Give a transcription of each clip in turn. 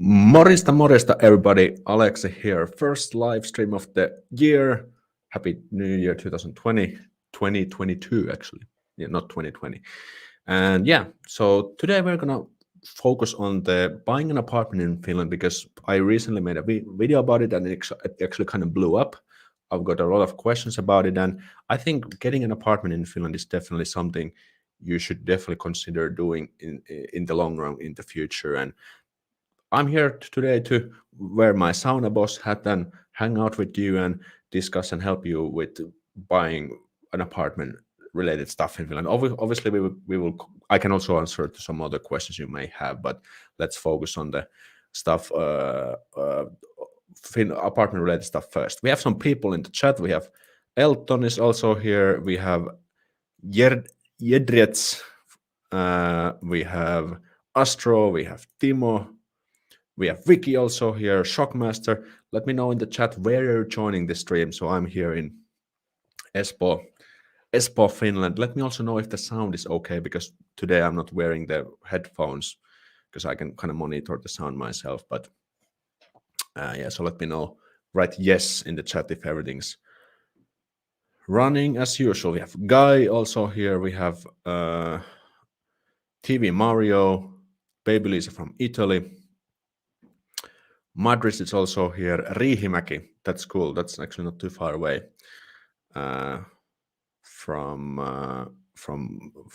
Morista everybody, Alexa here. First live stream of the year. Happy New Year 2020, 2022 actually. Yeah, not 2020. And yeah, so today we're gonna focus on the buying an apartment in Finland because I recently made a video about it and it actually kind of blew up. I've got a lot of questions about it, and I think getting an apartment in Finland is definitely something you should definitely consider doing in the long run in the future. And I'm here today to wear my sauna boss hat and hang out with you and discuss and help you with buying an apartment related stuff in Finland. Obviously, we will. I can also answer to some other questions you may have, but let's focus on the stuff, apartment related stuff first. We have some people in the chat. We have Elton is also here. We have Jedriets. We have Astro. We have Timo. We have Vicky also here, Shockmaster. Let me know in the chat where you're joining the stream. So I'm here in Espoo, Finland. Let me also know if the sound is okay, because today I'm not wearing the headphones because I can kind of monitor the sound myself. But yeah, so let me know. Write yes in the chat if everything's running as usual. We have Guy also here. We have TV Mario, Baby Lisa from Italy. Madrid is also here. Riihimäki, that's cool. That's actually not too far away from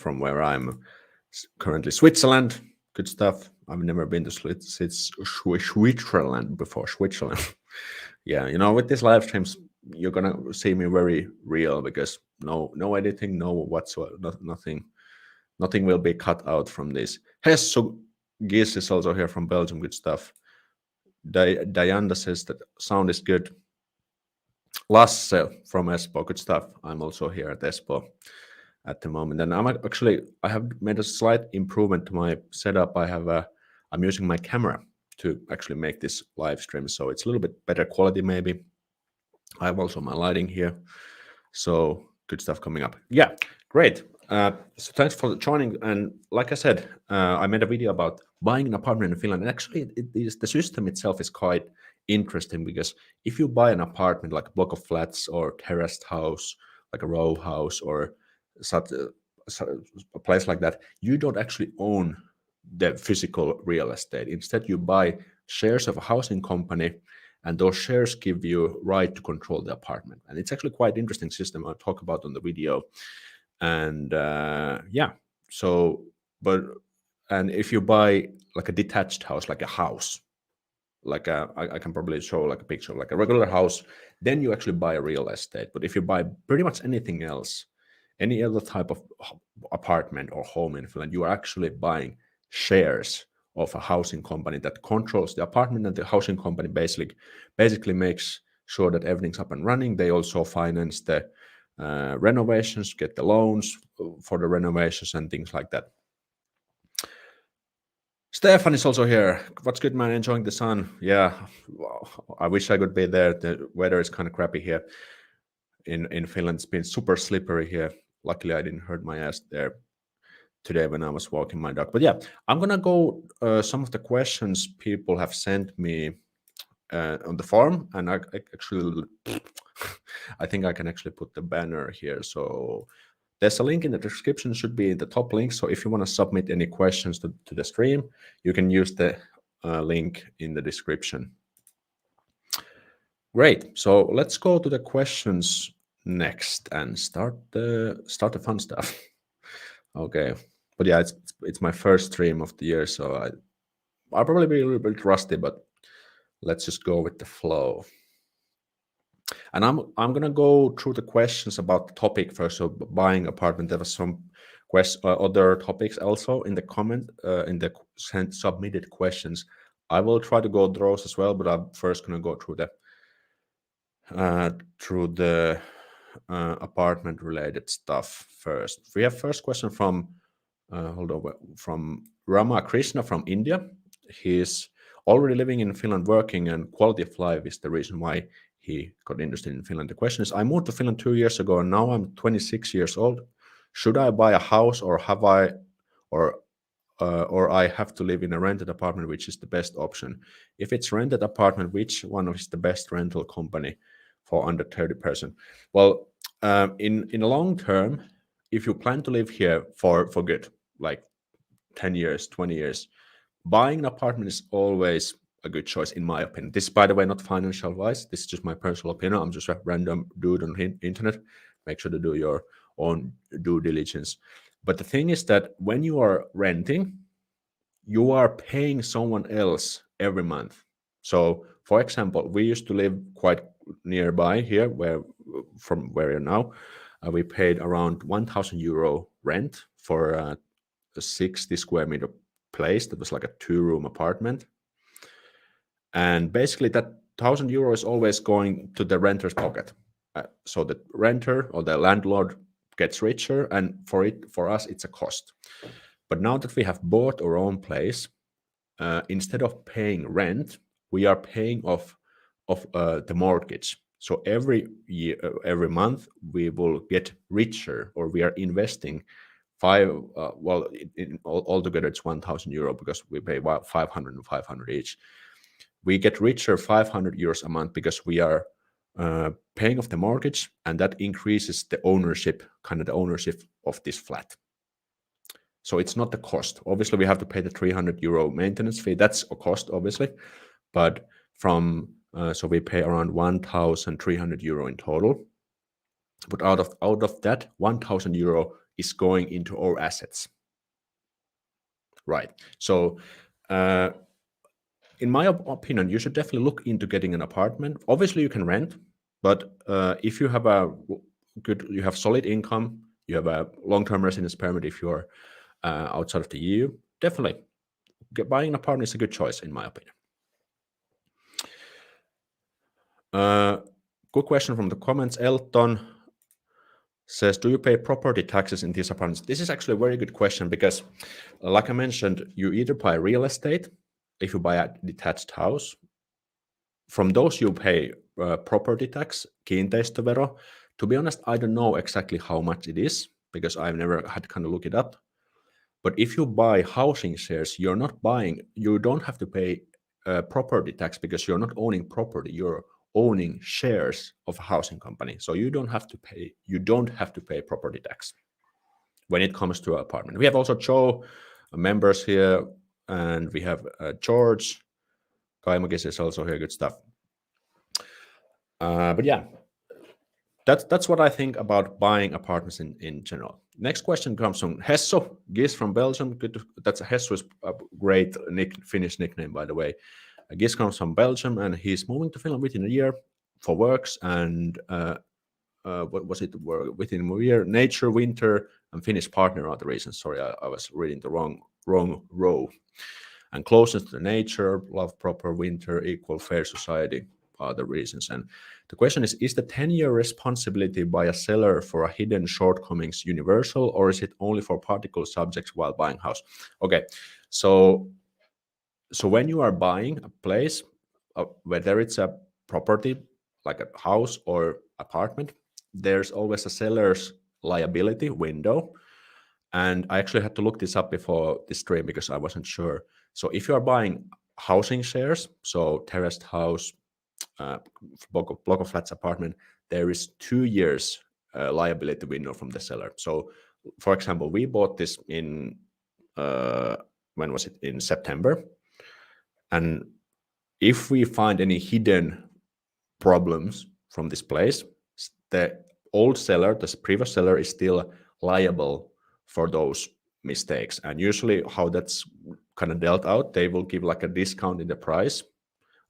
where I'm currently. Switzerland, good stuff. I've never been to Switzerland before. Switzerland, yeah. You know, with these live streams, you're gonna see me very real because no editing, no whatsoever, nothing will be cut out from this. Hesso Gies is also here from Belgium. Good stuff. Diana says that sound is good. Lasse from Espoo, good stuff. I'm also here at Espoo at the moment, and I have made a slight improvement to my setup. I'm using my camera to actually make this live stream, so it's a little bit better quality maybe. I have also my lighting here, so good stuff coming up. Yeah, great. So thanks for joining. And like I said, I made a video about buying an apartment in Finland. And actually, the system itself is quite interesting because if you buy an apartment, like a block of flats or terraced house, like a row house or such a place like that, you don't actually own the physical real estate. Instead, you buy shares of a housing company, and those shares give you right to control the apartment. And it's actually quite interesting system I'll talk about on the video. And yeah, so and if you buy like a detached house, like a house, I can probably show like a picture of like a regular house, then you actually buy a real estate. But if you buy pretty much anything else, any other type of apartment or home in Finland, you are actually buying shares of a housing company that controls the apartment, and the housing company basically makes sure that everything's up and running. They also finance the renovations, get the loans for the renovations and things like that. Stefan is also here. What's good, man? Enjoying the sun? Yeah, I wish I could be there. The weather is kind of crappy here in Finland. It's been super slippery here. Luckily, I didn't hurt my ass there today when I was walking my dog. But yeah, I'm gonna go some of the questions people have sent me on the forum, and I actually I think I can actually put the banner here. So there's a link in the description, should be in the top link. So if you want to submit any questions to the stream, you can use the link in the description. Great. So let's go to the questions next and start the fun stuff. Okay. But yeah, it's my first stream of the year, so I'll probably be a little bit rusty, but let's just go with the flow. And I'm gonna go through the questions about the topic first. So buying apartment. There was some other topics also in the comment in the submitted questions. I will try to go through those as well, but I'm first gonna go through the apartment related stuff first. We have first question from from Rama Krishna from India. He's already living in Finland, working, and quality of life is the reason why he got interested in Finland. The question is, I moved to Finland 2 years ago, and now I'm 26 years old. Should I buy a house, or or I have to live in a rented apartment, which is the best option? If it's rented apartment, which one is the best rental company for under 30%? Well, in the long term, if you plan to live here for good, like 10 years, 20 years, buying an apartment is always a good choice, in my opinion. This, by the way, not financial advice. This is just my personal opinion. I'm just a random dude on the internet. Make sure to do your own due diligence. But the thing is that when you are renting, you are paying someone else every month. So, for example, we used to live quite nearby here, where from where you're now. We paid around €1,000 rent for a 60 square meter place that was like a 2-room apartment. And basically, that €1,000 is always going to the renter's pocket. So the renter or the landlord gets richer, and for us, it's a cost. But now that we have bought our own place, instead of paying rent, we are paying off the mortgage. So every year, every month, we will get richer, or we are investing altogether it's €1,000 because we pay about 500 and 500 each. We get richer €500 a month because we are paying off the mortgage, and that increases the ownership, kind of the ownership of this flat. So it's not the cost. Obviously, we have to pay the €300 maintenance fee. That's a cost, obviously, but so we pay around €1,300 in total. But out of that, €1,000 is going into our assets, right? So, in my opinion, you should definitely look into getting an apartment. Obviously, you can rent, but if you have you have solid income, you have a long-term residence permit. If you're outside of the EU, definitely buying an apartment is a good choice, in my opinion. Good question from the comments. Elton says, do you pay property taxes in these apartments? This is actually a very good question because, like I mentioned, you either buy real estate, if you buy a detached house, from those you pay property tax, kiinteistövero. To be honest, I don't know exactly how much it is because I've never had to kind of look it up. But if you buy housing shares, you don't have to pay property tax because you're not owning property, you're owning shares of a housing company. So you don't have to pay property tax when it comes to an apartment. We have also Joe, members here, and we have George. Kaimagis is also here, good stuff. But yeah, that's what I think about buying apartments in general. Next question comes from Hesso, Gis from Belgium. Hesso is a great Finnish nickname, by the way. Gis comes from Belgium, and he's moving to Finland within a year for works. And what was it? Within a year, nature, winter, and Finnish partner are the reasons. Sorry, I was reading the wrong row. And closeness to nature, love proper winter, equal fair society are the reasons. And the question is the 10-year responsibility by a seller for a hidden shortcomings universal, or is it only for particular subjects while buying house? Okay, so when you are buying a place, whether it's a property like a house or apartment, there's always a seller's liability window. And I actually had to look this up before this stream because I wasn't sure. So if you are buying housing shares, so terraced house, block of flats apartment, there is 2 years liability window from the seller. So, for example, we bought this in when was it? In September. And if we find any hidden problems from this place, the old seller, the previous seller, is still liable for those mistakes. And usually how that's kind of dealt out, they will give like a discount in the price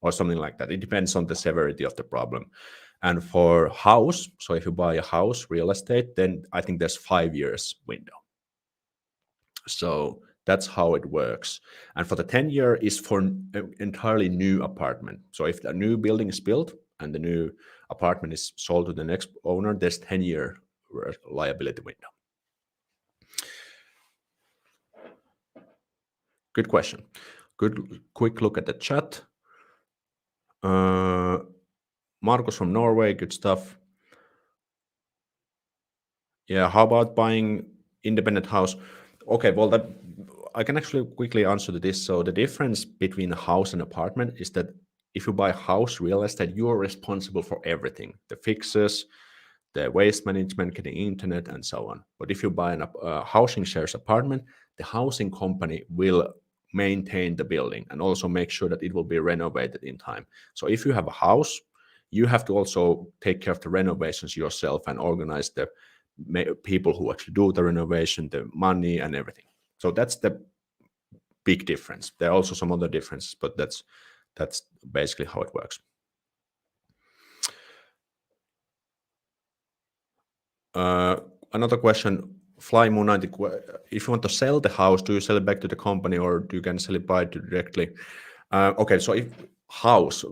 or something like that. It depends on the severity of the problem. And for house, so if you buy a house, real estate, then I think there's 5 years window. So that's how it works. And for the 10-year is for an entirely new apartment. So if a new building is built and the new apartment is sold to the next owner, there's 10-year liability window. Good question. Good quick look at the chat. Marcus from Norway, good stuff. Yeah, how about buying independent house? Okay, well, that I can actually quickly answer to this. So the difference between a house and apartment is that if you buy house real estate, you are responsible for everything, the fixes, the waste management, getting internet, and so on. But if you buy a housing shares apartment, the housing company will maintain the building and also make sure that it will be renovated in time. So if you have a house, you have to also take care of the renovations yourself and organize the people who actually do the renovation, the money, and everything. So that's the big difference. There are also some other differences, but that's basically how it works. Another question, Fly Moon 90, if you want to sell the house, do you sell it back to the company or do you can sell it by directly? Okay, so if house,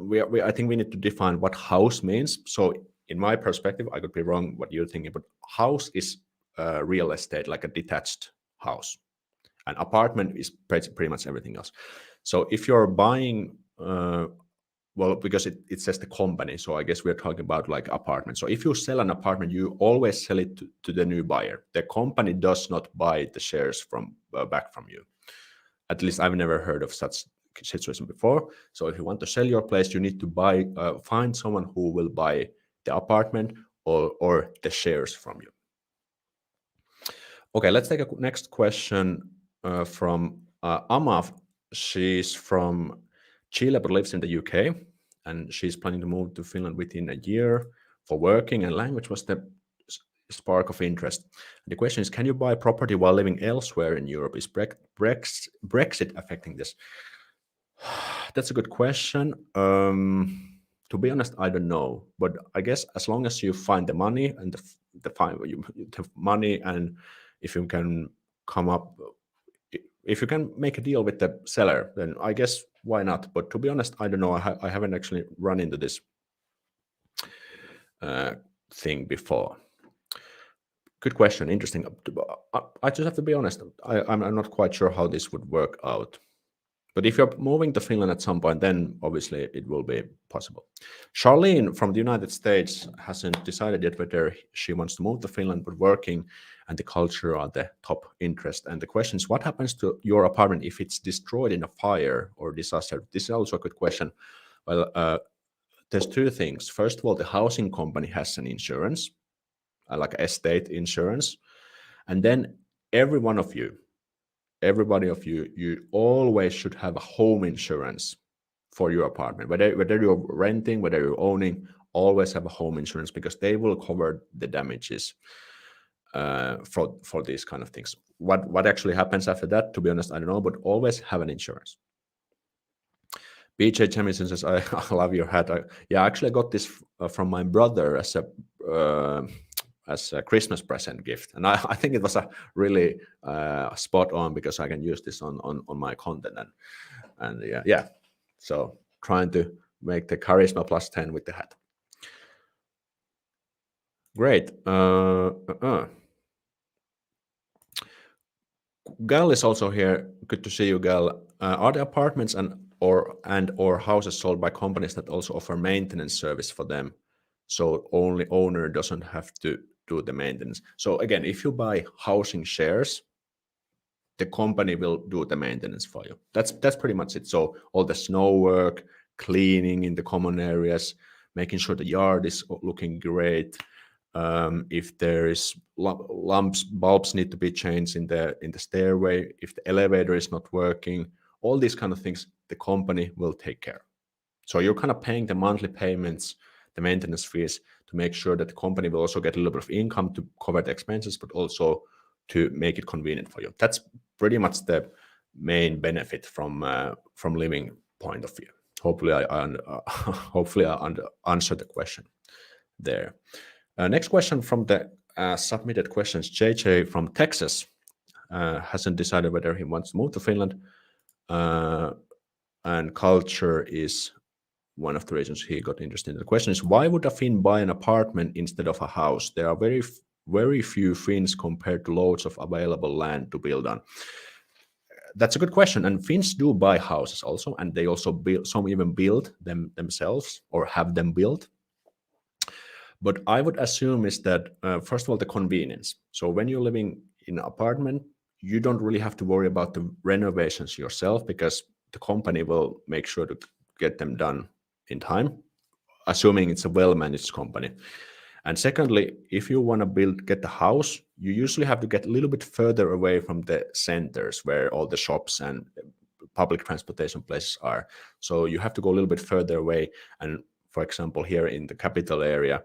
I think we need to define what house means. So in my perspective, I could be wrong what you're thinking, but house is real estate, like a detached house. An apartment is pretty much everything else. So if you're buying, well, because it says the company, so I guess we're talking about like apartments. So if you sell an apartment, you always sell it to the new buyer. The company does not buy the shares from back from you. At least I've never heard of such situation before. So if you want to sell your place, you need to find someone who will buy the apartment or the shares from you. Okay, let's take a next question from Amav. She's from Chile but lives in the UK, and she's planning to move to Finland within a year for working, and language was the spark of interest. The question is, can you buy property while living elsewhere in Europe? Is Brexit affecting this? That's a good question. To be honest, I don't know, but I guess as long as you find the money and the money, and if you can come up, if you can make a deal with the seller, then I guess why not? But to be honest, I don't know. I haven't actually run into this thing before. Good question. Interesting. I just have to be honest. I'm not quite sure how this would work out. But if you're moving to Finland at some point, then obviously it will be possible. Charlene from the United States hasn't decided yet whether she wants to move to Finland, but working and the culture are the top interest. And the question is, what happens to your apartment if it's destroyed in a fire or disaster? This is also a good question. Well, there's two things. First of all, the housing company has an insurance, like estate insurance. And then everybody of you, you always should have a home insurance for your apartment. Whether you're renting, whether you're owning, always have a home insurance because they will cover the damages for these kind of things. What actually happens after that, to be honest, I don't know, but always have an insurance. BJ Jamison says, I love your hat. I actually got this from my brother as a Christmas present gift, and I think it was a really spot on because I can use this on my content, and yeah. So trying to make the charisma plus 10 with the hat. Great. Gal is also here. Good to see you, Gal. Are the apartments and or houses sold by companies that also offer maintenance service for them, so only owner doesn't have to do the maintenance? So again, if you buy housing shares, the company will do the maintenance for you. That's pretty much it. So all the snow work, cleaning in the common areas, making sure the yard is looking great. If there is bulbs need to be changed in the stairway, if the elevator is not working, all these kind of things, the company will take care. So you're kind of paying the monthly payments, the maintenance fees, to make sure that the company will also get a little bit of income to cover the expenses, but also to make it convenient for you. That's pretty much the main benefit from living point of view. Hopefully, I answered the question there. Next question from the submitted questions. JJ from Texas hasn't decided whether he wants to move to Finland, and culture is one of the reasons he got interested. The question is, why would a Finn buy an apartment instead of a house? There are very few Finns compared to loads of available land to build on. That's a good question. And Finns do buy houses also, and they also build, some even build them themselves or have them built. But I would assume is that, first of all, the convenience. So when you're living in an apartment, you don't really have to worry about the renovations yourself because the company will make sure to get them done in time, assuming it's a well-managed company. And secondly, if you want to get the house, you usually have to get a little bit further away from the centers where all the shops and public transportation places are. So you have to go a little bit further away. And for example, here in the capital area,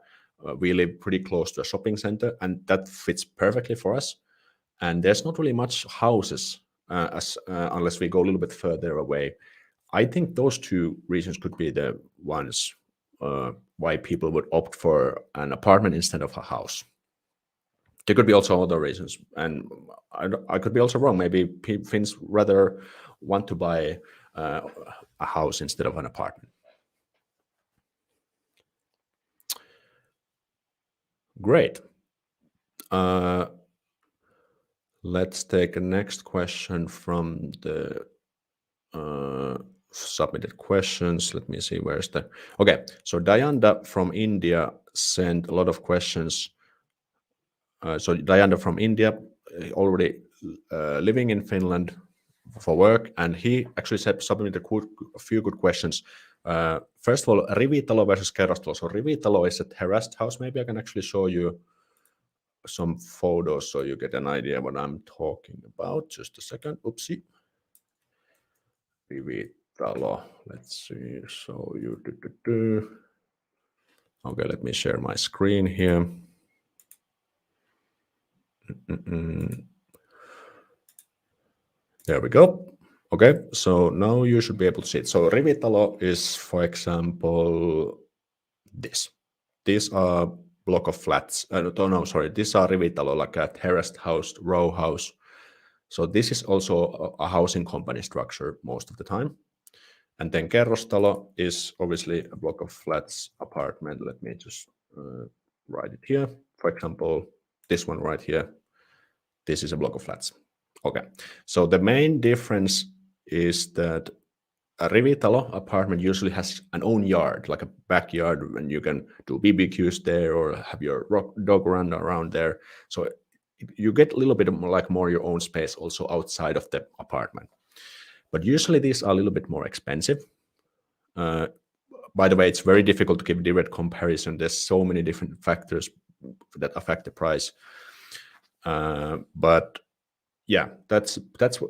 we live pretty close to a shopping center, and that fits perfectly for us. And there's not really much houses unless we go a little bit further away. I think those two reasons could be the ones why people would opt for an apartment instead of a house. There could be also other reasons, and I could be also wrong. Maybe Finns rather want to buy a house instead of an apartment. Great. Let's take a next question from the submitted questions. Let me see, where's the... Okay, so Dayanda from India sent a lot of questions. So Dayanda from India, already living in Finland for work, and he actually submitted a few good questions. First of all, rivitalo versus kerrostalo. So rivitalo is a terraced house. Maybe I can actually show you some photos so you get an idea what I'm talking about. Just a second. Oopsie. Rivitalo. Let's see. So you Okay, let me share my screen here. There we go. Okay, so now you should be able to see it. So rivitalo is, for example, this. These are block of flats. No, sorry. These are rivitalo, like a terraced house, row house. So this is also a housing company structure most of the time. And then kerrostalo is obviously a block of flats apartment. Let me just write it here. For example, this one right here. This is a block of flats. Okay. So the main difference is that a rivitalo apartment usually has an own yard, like a backyard, and you can do BBQs there or have your dog run around there. So you get a little bit more your own space also outside of the apartment. But usually these are a little bit more expensive. By the way, it's very difficult to give direct comparison. There's so many different factors that affect the price. But yeah, that's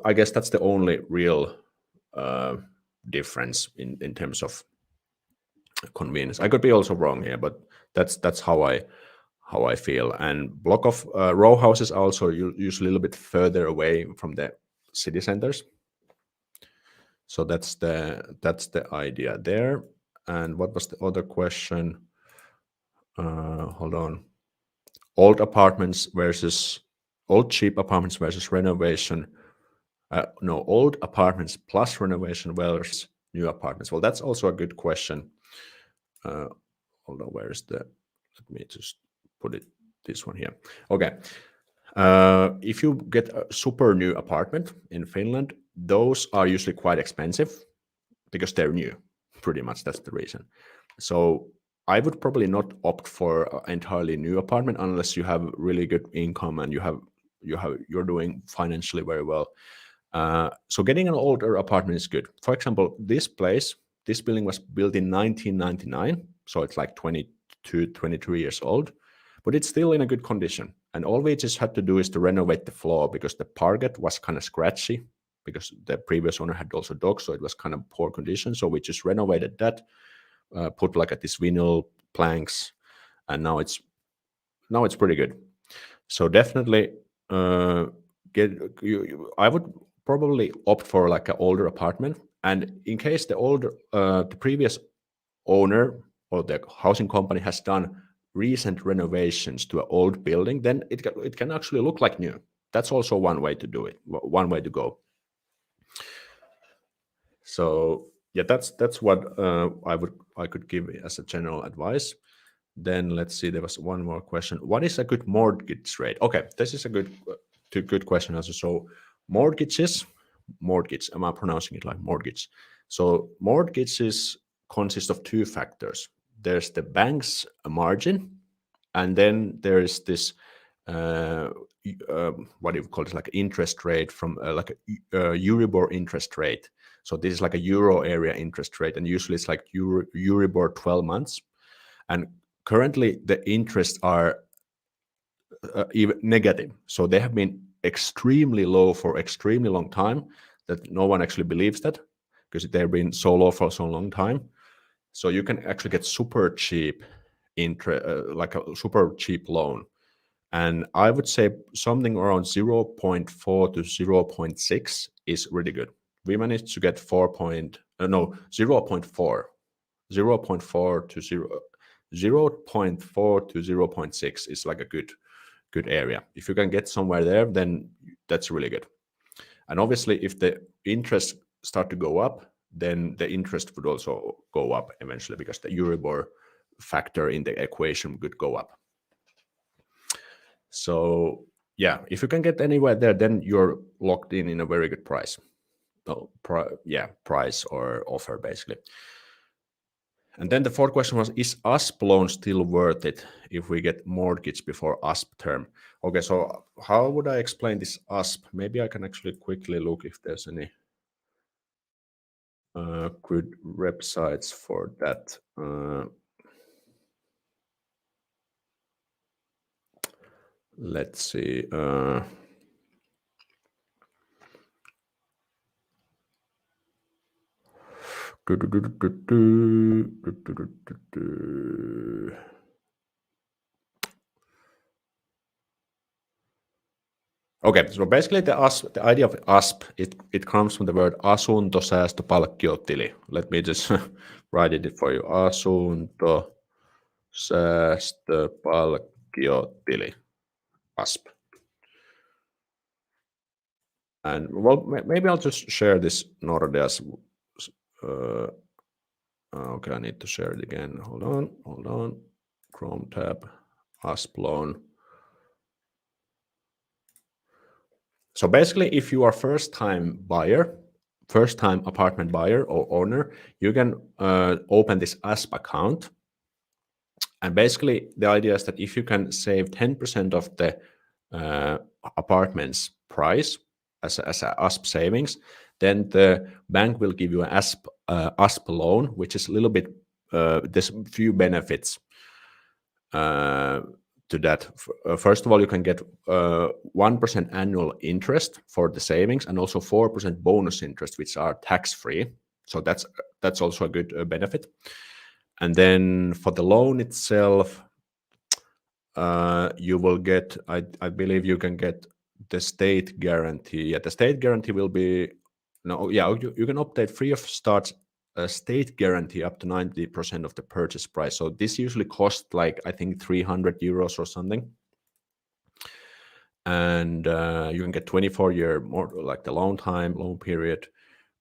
I guess that's the only real difference in terms of convenience. I could be also wrong here, but that's how I feel. And block of row houses are also usually a little bit further away from the city centers. So that's the idea there. And what was the other question? Hold on. Old cheap apartments versus renovation. No, old apartments plus renovation versus new apartments. Well, that's also a good question. Hold on, where is let me just put it, this one here. Okay. If you get a super new apartment in Finland, those are usually quite expensive because they're new. Pretty much that's the reason. So I would probably not opt for an entirely new apartment unless you have really good income and you're doing financially very well. So getting an older apartment is good. For example, this building was built in 1999, so it's like 22, 23 years old, but it's still in a good condition. And all we just had to do is to renovate the floor because the parquet was kind of scratchy because the previous owner had also dogs, so it was kind of poor condition. So we just renovated that, put like this vinyl planks, and now it's pretty good. So definitely, I would probably opt for like an older apartment. And in case the previous owner or the housing company has done recent renovations to an old building, then it can actually look like new. That's also one way to do it, one way to go. So yeah, that's what I could give as a general advice. Then let's see, there was one more question. What is a good mortgage rate? Okay, this is a good question also. So mortgage, am I pronouncing it like mortgage? So mortgages consist of two factors. There's the bank's margin, and then there is this what do you call it, like interest rate from like a Euribor interest rate. So this is like a euro area interest rate, and usually it's like Euribor 12 months. And currently the interests are even negative. So they have been extremely low for extremely long time that no one actually believes that, because they've been so low for so long time. So you can actually get super cheap like a super cheap loan. And I would say something around 0.4 to 0.6 is really good. We managed to get 0.4, 0.4 to 0.4 to 0.6 is like a good area. If you can get somewhere there, then that's really good. And obviously, if the interest start to go up, then the interest would also go up eventually, because the Euribor factor in the equation could go up. So yeah, if you can get anywhere there, then you're locked in a very good price. Price or offer, basically. And then the fourth question was, is ASP loan still worth it if we get mortgage before ASP term? Okay, so how would I explain this ASP? Maybe I can actually quickly look if there's any good websites for that. Let's see. Okay, so basically the idea of ASP, it comes from the word asuntosäästöpalkkiotili. Let me just write it for you. Asuntosäästöpalkkiotili, ASP. And well, maybe I'll just share this Nordea's. Okay, I need to share it again. Hold on. Chrome tab, ASP loan. So basically, if you are first-time apartment buyer or owner, you can open this ASP account. And basically, the idea is that if you can save 10% of the apartment's price as a ASP savings, then the bank will give you an ASP loan, which is a little bit, there's a few benefits to that. First of all, you can get 1% annual interest for the savings, and also 4% bonus interest, which are tax-free. So that's also a good benefit. And then for the loan itself, you will get, I believe you can get the state guarantee. Yeah, the state guarantee will be, you can update free of charge a state guarantee up to 90% of the purchase price. So this usually costs like, I think, 300 euros or something. And you can get 24-year more, like the loan period.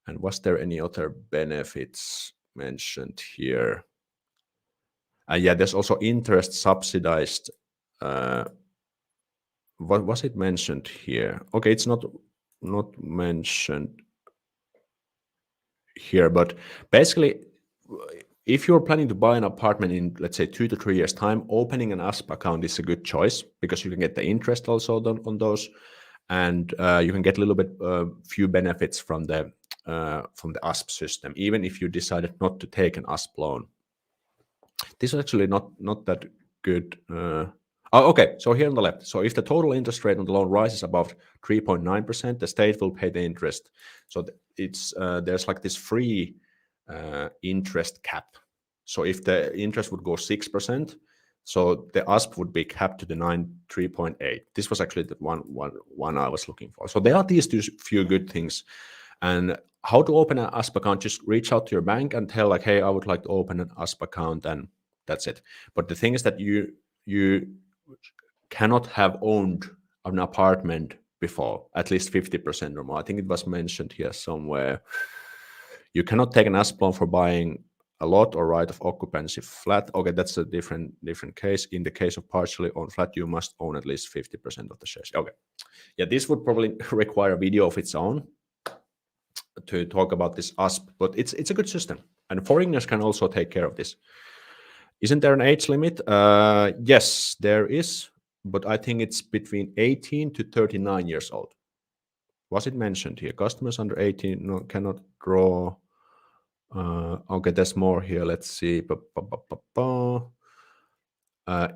And was there any other benefits mentioned here? Yeah, there's also interest subsidized. What was it mentioned here? Okay, it's not mentioned here, but basically, if you're planning to buy an apartment in, let's say, 2 to 3 years' time, opening an ASP account is a good choice, because you can get the interest also on those, and you can get a little bit few benefits from the ASP system, even if you decided not to take an ASP loan. This is actually not that good. Okay, so here on the left, so if the total interest rate on the loan rises above 3.9%, the state will pay the interest. So it's there's like this free interest cap. So if the interest would go 6%, so the ASP would be capped to the 3.8. This was actually the one I was looking for. So there are these few good things. And how to open an ASP account? Just reach out to your bank and tell, like, hey, I would like to open an ASP account, and that's it. But the thing is that you cannot have owned an apartment before, at least 50% or more. I think it was mentioned here somewhere. You cannot take an ASP loan for buying a lot or right of occupancy flat. Okay, that's a different case. In the case of partially owned flat, you must own at least 50% of the shares. Okay, yeah, this would probably require a video of its own to talk about this ASP, but it's a good system, and foreigners can also take care of this. Isn't there an age limit? Yes, there is. but I think it's between 18 to 39 years old. Was it mentioned here? Customers under 18 cannot draw. Okay, there's more here. Let's see.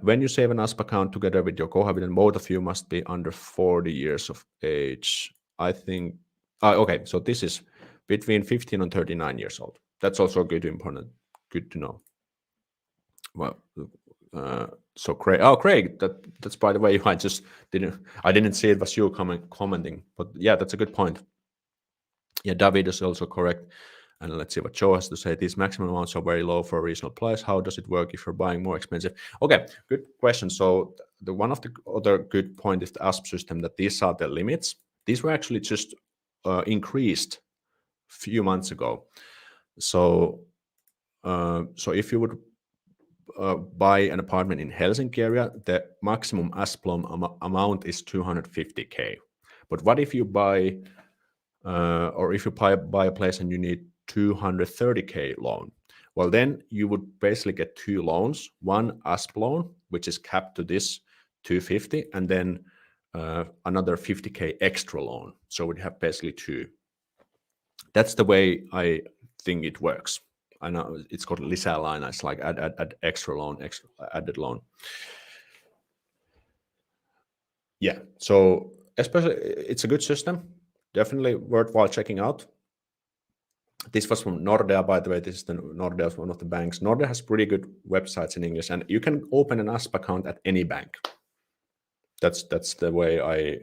When you save an ASP account together with your cohabitant, both of you must be under 40 years of age. I think. Okay, so this is between 15 and 39 years old. That's also good to know. Well, so Craig. Oh, Craig. That's by the way. I didn't see it was you commenting, but yeah, that's a good point. Yeah, David is also correct. And let's see what Joe has to say. These maximum amounts are very low for a reasonable price. How does it work if you're buying more expensive? Okay, good question. So the one of the other good point is the ASP system, that these are the limits. These were actually just increased a few months ago. So if you would buy an apartment in Helsinki area, the maximum ASP loan amount is 250K. But what if you buy or if you buy a place and you need 230K loan? Well, then you would basically get two loans, one ASP loan, which is capped to this 250, and then another 50K extra loan. So we'd have basically two. That's the way I think it works. I know it's called lisälaina. It's like add extra loan, extra added loan. Yeah, so especially it's a good system. Definitely worthwhile checking out. This was from Nordea, by the way. This is Nordea, one of the banks. Nordea has pretty good websites in English, and you can open an ASP account at any bank. That's the way I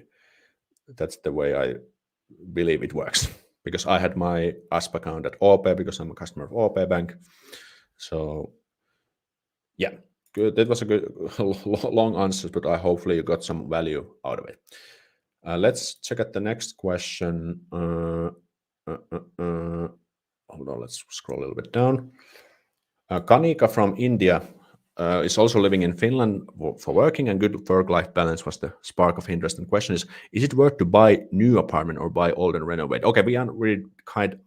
believe it works. Because I had my ASP account at OP because I'm a customer of OP Bank. So yeah, good. That was a good long answer, but hopefully you got some value out of it. Let's check out the next question. Hold on, let's scroll a little bit down. Kanika from India is also living in Finland for working, and good work-life balance was the spark of interest. And question is it worth to buy new apartment or buy old and renovate? Okay, we kind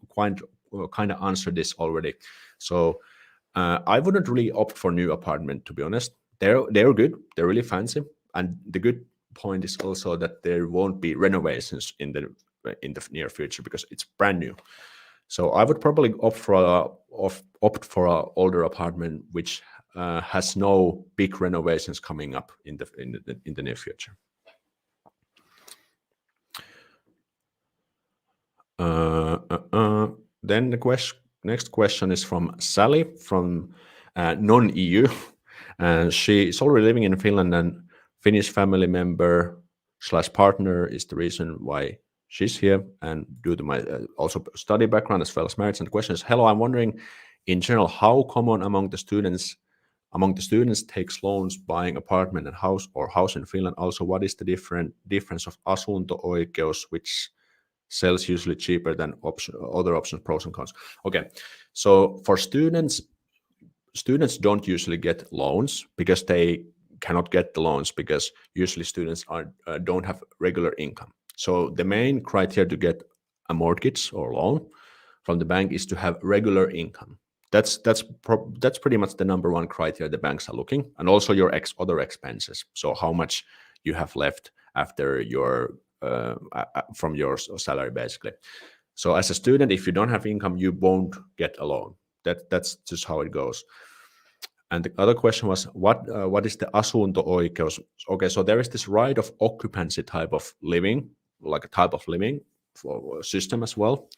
of answered this already. So I wouldn't really opt for new apartment, to be honest. They're good. They're really fancy, and the good point is also that there won't be renovations in the near future because it's brand new. So I would probably opt for a older apartment which has no big renovations coming up in the near future. Then the next question is from Sally from non-EU, and she is already living in Finland, and Finnish family member / partner is the reason why she's here, and due to my also study background as well as marriage. And the question is, hello, I'm wondering in general how common among the students takes loans buying apartment and house in Finland. Also, what is the difference of asunto-oikeus, which sells usually cheaper than other options, pros and cons? Okay, so for students don't usually get loans because they cannot get the loans because usually students don't have regular income. So the main criteria to get a mortgage or loan from the bank is to have regular income. That's pretty much the number one criteria the banks are looking, and also your other expenses. So how much you have left after your from your salary, basically. So as a student, if you don't have income, you won't get a loan. That's just how it goes. And the other question was, what is the asunto-oikeus? Okay, so there is this right of occupancy type of living, like a type of living for system as well.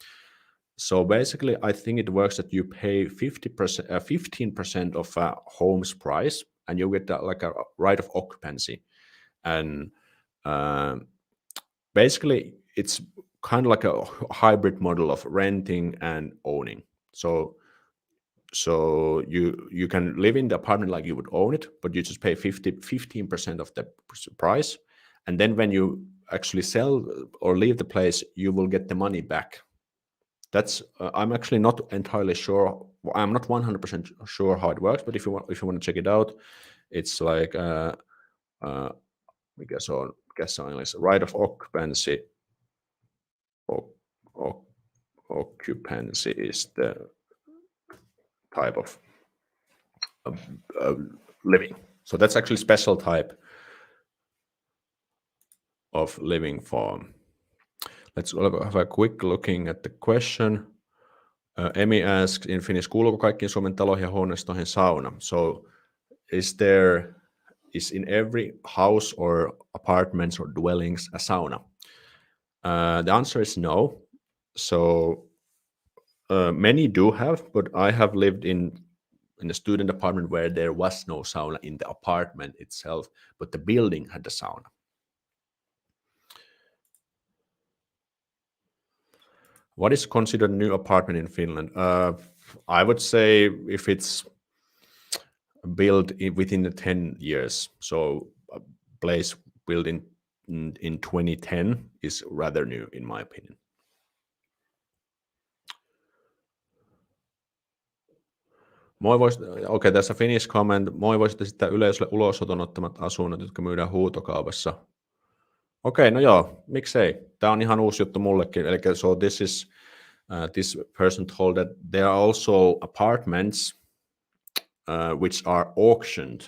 So basically, I think it works that you pay 15% of a home's price, and you get like a right of occupancy. And basically, it's kind of like a hybrid model of renting and owning. So you can live in the apartment like you would own it, but you just pay 15% of the price. And then when you actually sell or leave the place, you will get the money back. That's I'm actually not entirely sure. I'm not 100% sure how it works, but if you want to check it out, it's like we guess on English, right of occupancy. Occupancy is the type of living. So that's actually special type of living for. Let's have a quick looking at the question. Emi asks in Finnish, kuuluuko kaikkiin Suomen taloihin ja huoneistoihin sauna? So is in every house or apartments or dwellings a sauna? The answer is no. So many do have, but I have lived in a student apartment where there was no sauna in the apartment itself, but the building had a sauna. What is considered a new apartment in Finland? I would say if it's built within the 10 years, so a place built in 2010 is rather new in my opinion. Okay, tässä Finnish comment. Moi, voisitte esittää yleisölle ulosoton ottamat asunnot, jotka myydään huutokaupassa. Okei, no joo, miksei. Tämä on ihan uusi juttu mullekin. Eli so this person told that there are also apartments which are auctioned.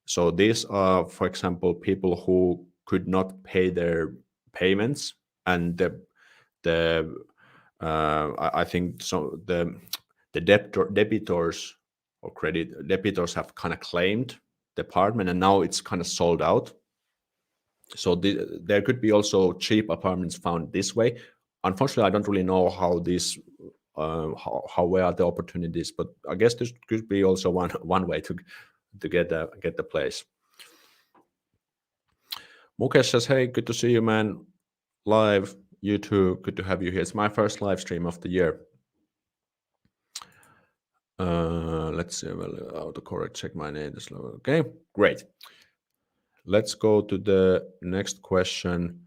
So these are, for example, people who could not pay their payments, and I think so the debitors or credit debitors have kind of claimed the apartment, and now it's kind of sold out. So there could be also cheap apartments found this way. Unfortunately, I don't really know how these where are the opportunities, but I guess this could be also one way to get the place. Mukesh says, "Hey, good to see you, man. Live, you too. Good to have you here. It's my first live stream of the year." Let's see. Well, autocorrect. Check my name. Okay, great. Let's go to the next question.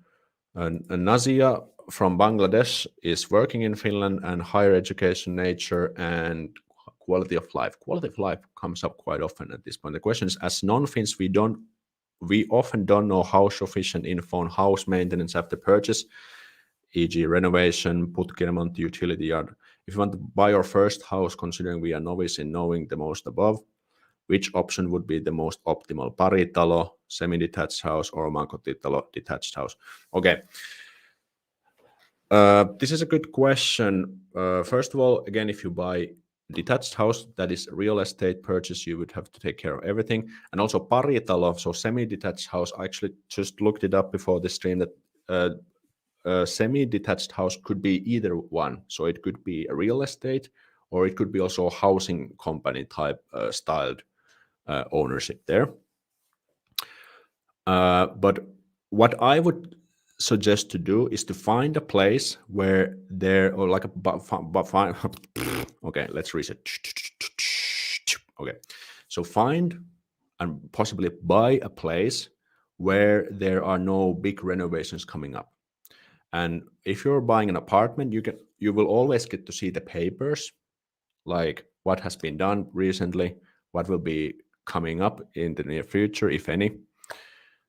Nazia from Bangladesh is working in Finland, and higher education, nature, and quality of life. Quality of life comes up quite often at this point. The question is, as non-Finns, we often don't know how sufficient info on house maintenance after purchase, e.g. renovation, putkiremontti, utility yard. If you want to buy your first house, considering we are novice in knowing the most above, which option would be the most optimal? Paritalo, semi-detached house, or omakotitalo, detached house? Okay. This is a good question. First of all, again, if you buy detached house, that is real estate purchase, you would have to take care of everything. And also paritalo, so semi-detached house, I actually just looked it up before the stream that a semi-detached house could be either one. So it could be a real estate, or it could be also a housing company type styled ownership there. But what I would suggest to do is to find a place where there, or like okay, let's reset. Okay, so find and possibly buy a place where there are no big renovations coming up. And if you're buying an apartment, you will always get to see the papers, like what has been done recently, what will be coming up in the near future, if any.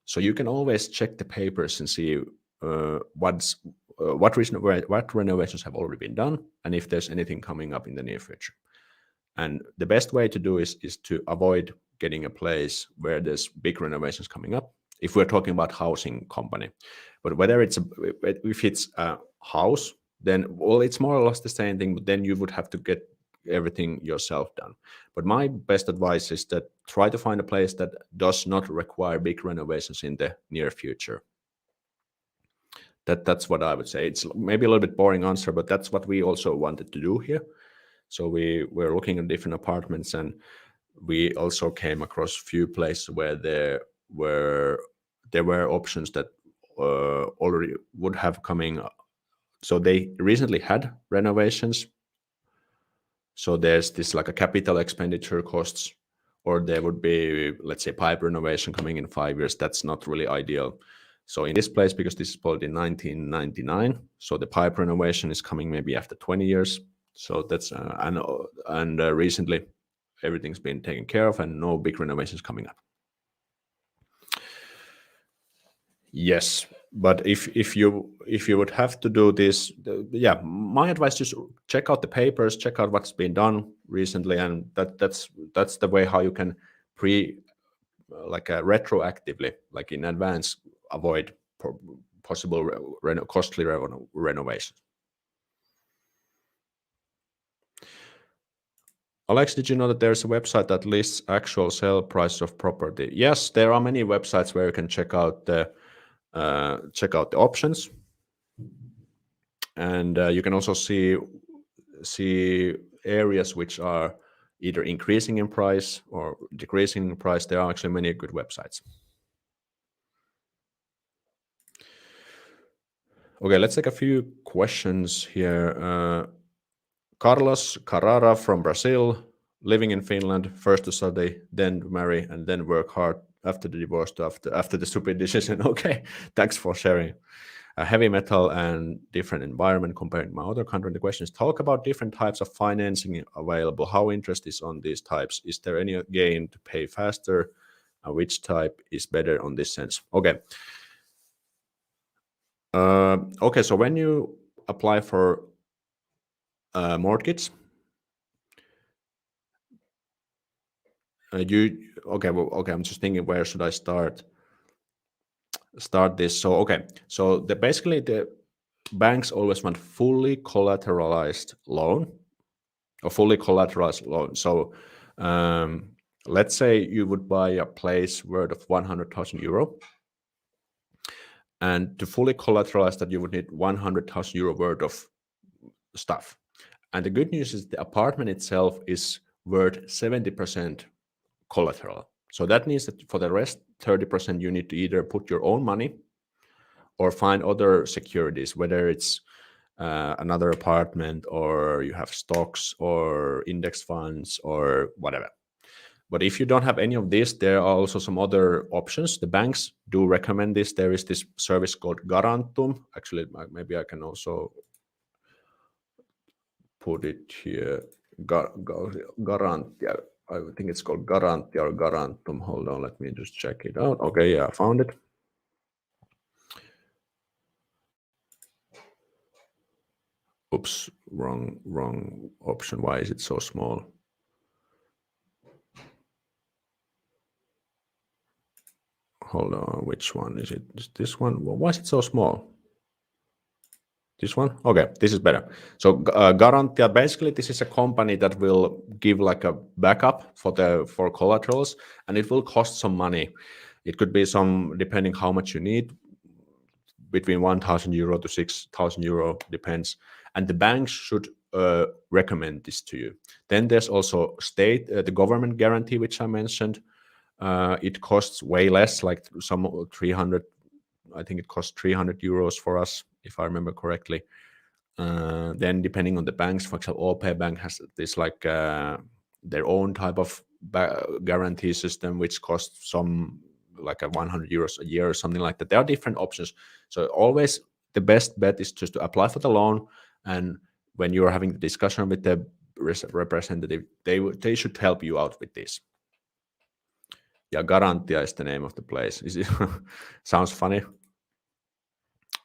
So you can always check the papers and see what renovations have already been done, and if there's anything coming up in the near future. And the best way to do is to avoid getting a place where there's big renovations coming up, if we're talking about housing company. But if it's a house, then, well, it's more or less the same thing, but then you would have to get everything yourself done. But my best advice is that try to find a place that does not require big renovations in the near future. That's what I would say. It's maybe a little bit boring answer, but that's what we also wanted to do here. So we were looking at different apartments, and we also came across a few places where there were options that already would have coming. So they recently had renovations. So there's this like a capital expenditure costs, or there would be, let's say, pipe renovation coming in 5 years. That's not really ideal. So in this place, because this is built in 1999, so the pipe renovation is coming maybe after 20 years. So that's and recently everything's been taken care of, and no big renovations coming up. Yes, but if you would have to do this, my advice is check out the papers, check out what's been done recently, and that's the way how you can retroactively, like in advance, avoid possible costly renovation. Alex, did you know that there's a website that lists actual sale price of property? Yes, there are many websites where you can check out the options, and you can also see areas which are either increasing in price or decreasing in price. There are actually many good websites. Okay, let's take a few questions here. Carlos Carrara from Brazil, living in Finland, first to study, then marry, and then work hard after the divorce after the stupid decision. Okay, thanks for sharing. Heavy metal and different environment compared to my other country. The question is, talk about different types of financing available. How interest is on these types? Is there any gain to pay faster? Which type is better on this sense? Okay. Okay, so when you apply for a mortgage, I'm just thinking, where should I start this? So okay, so basically the banks always want fully collateralized loan or fully collateralized loan. So let's say you would buy a place worth of 100,000 euro, and to fully collateralize that, you would need 100,000 euro worth of stuff. And the good news is the apartment itself is worth 70% collateral. So that means that for the rest 30%, you need to either put your own money or find other securities, whether it's another apartment, or you have stocks or index funds or whatever. But if you don't have any of this, there are also some other options. The banks do recommend this. There is this service called Garantum. Actually, maybe I can also put it here. Garantia. I think it's called Garantia or Garantum. Hold on, let me just check it out. Okay, yeah, I found it. Oops, wrong option. Why is it so small? Hold on, which one is it? Is this one? Why is it so small? This one? Okay, this is better. So Garantia, basically, this is a company that will give like a backup for collaterals, and it will cost some money. It could be some, depending how much you need, between 1,000 euro to 6,000 euro, depends. And the banks should recommend this to you. Then there's also the government guarantee, which I mentioned. It costs way less, like some 300. I think it costs 300 euros for us, if I remember correctly. Then depending on the banks, for example, OP Bank has this like their own type of guarantee system, which costs some like 100 euros a year or something like that. There are different options. So always the best bet is just to apply for the loan, and when you're having the discussion with the representative, they should help you out with this. Yeah, Garantia is the name of the place. Is it sounds funny?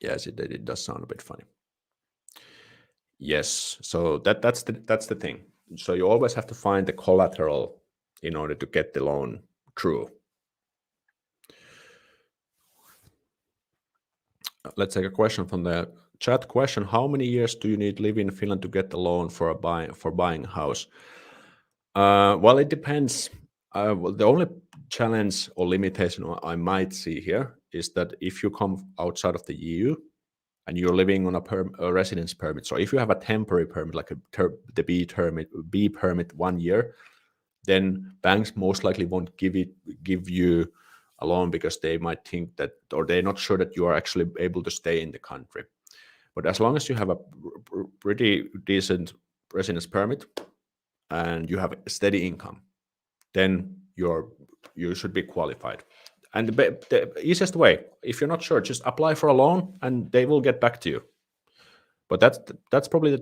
Yes, it does sound a bit funny. Yes, so that's the thing. So you always have to find the collateral in order to get the loan through. Let's take a question from the chat. Question: how many years do you need to live in Finland to get the loan for buying a house? Well, it depends. Well, the only challenge or limitation I might see here is that if you come outside of the EU and you're living on a residence permit, so if you have a temporary permit, like the B permit 1 year, then banks most likely won't give you a loan, because they might think that, or they're not sure that you are actually able to stay in the country. But as long as you have a pretty decent residence permit and you have a steady income, then you should be qualified. And the easiest way, if you're not sure, just apply for a loan and they will get back to you. But that's probably the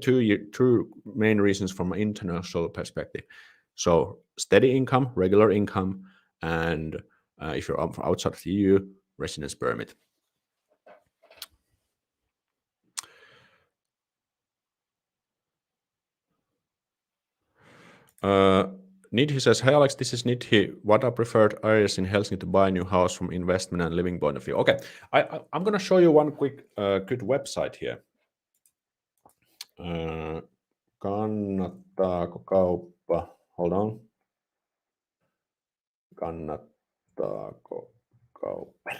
two main reasons from an international perspective. So steady income, regular income, and if you're outside of the EU, residence permit. Nidhi says, "Hey Alex, this is Nidhi. What are preferred areas in Helsinki to buy a new house from investment and living point of view?" Okay, I'm gonna show you one quick good website here. Kannattaako kauppa? Hold on. Kannattaako kauppa?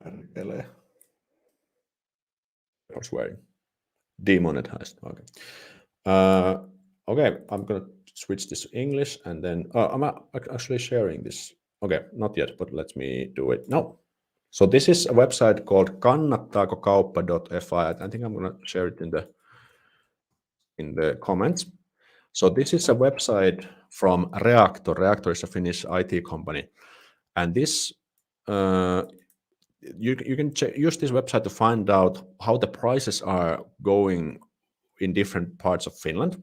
Perkele. For swearing. Demonetized. Okay. Okay, I'm gonna switch this to English and then I'm actually sharing this. Okay, not yet, but let me do it. No. So this is a website called kannattaakokauppa.fi. I think I'm gonna share it in the comments. So this is a website from Reactor. Reactor is a Finnish IT company, and this you can use this website to find out how the prices are going in different parts of Finland,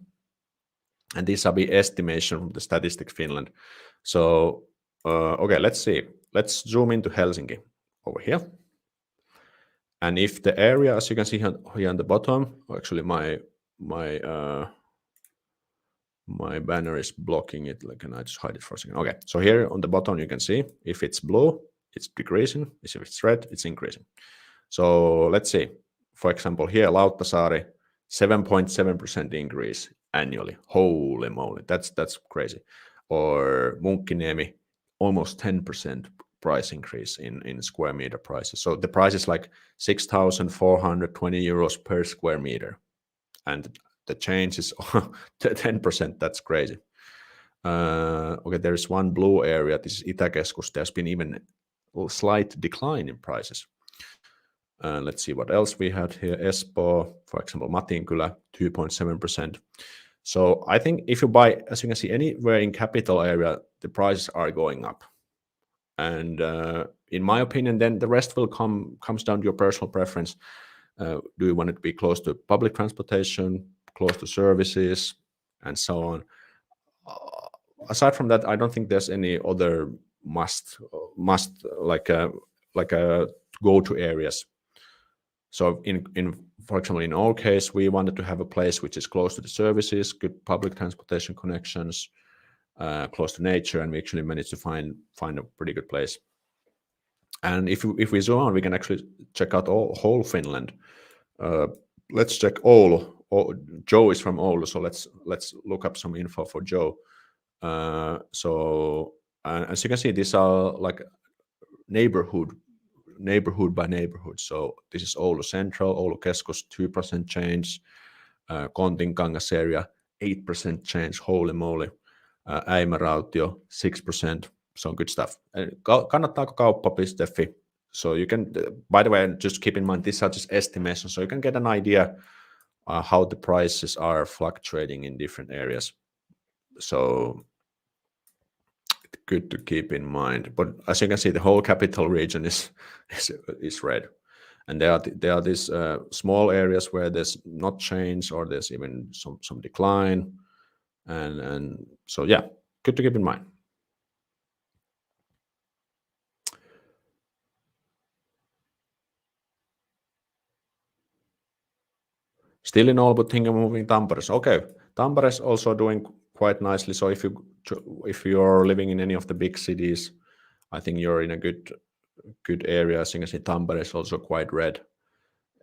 and these are the estimation from the Statistics Finland. So okay, let's see. Let's zoom into Helsinki over here, and if the area, as you can see here on the bottom, actually my banner is blocking it. Like, can I just hide it for a second? Okay, so here on the bottom you can see if it's blue, it's decreasing. If it's red, it's increasing. So let's see. For example, here Lauttasaari, 7.7% increase annually. Holy moly, that's crazy. Or Munkkiniemi, almost 10% price increase in square meter prices. So the price is like 6,420 euros per square meter, and the change is 10%. That's crazy. Okay, there is one blue area. This is Itäkeskus. There's been even a slight decline in prices. Let's see what else we had here. Espoo, for example, Matinkylä, 2.7%. So I think if you buy, as you can see, anywhere in capital area, the prices are going up. And in my opinion, then the rest will comes down to your personal preference. Do you want it to be close to public transportation, close to services, and so on? Aside from that, I don't think there's any other must like a go-to areas. So for example, in our case, we wanted to have a place which is close to the services, good public transportation connections, close to nature, and we actually managed to find a pretty good place. And if we zoom on, we can actually check out whole Finland. Let's check Oulu. Joe is from Oulu, so let's look up some info for Joe. So as you can see, these are like neighborhood by neighborhood. So this is Oulu Central, Oulu Keskus, 2% change, Kontinkangas area, 8% change. Holy moly. Äimä-Rautio, 6%. So good stuff. Kannattaako kauppa.fi. So you can, by the way, just keep in mind, these are just estimations, so you can get an idea how the prices are fluctuating in different areas. So good to keep in mind. But as you can see, the whole capital region is red, and there are these small areas where there's not change or there's even some decline, and so yeah, good to keep in mind. Still in all, but think of moving Tampere. Okay, Tampere is also doing quite nicely. So if you're living in any of the big cities, I think you're in a good area. As you can see, Tampere is also quite red.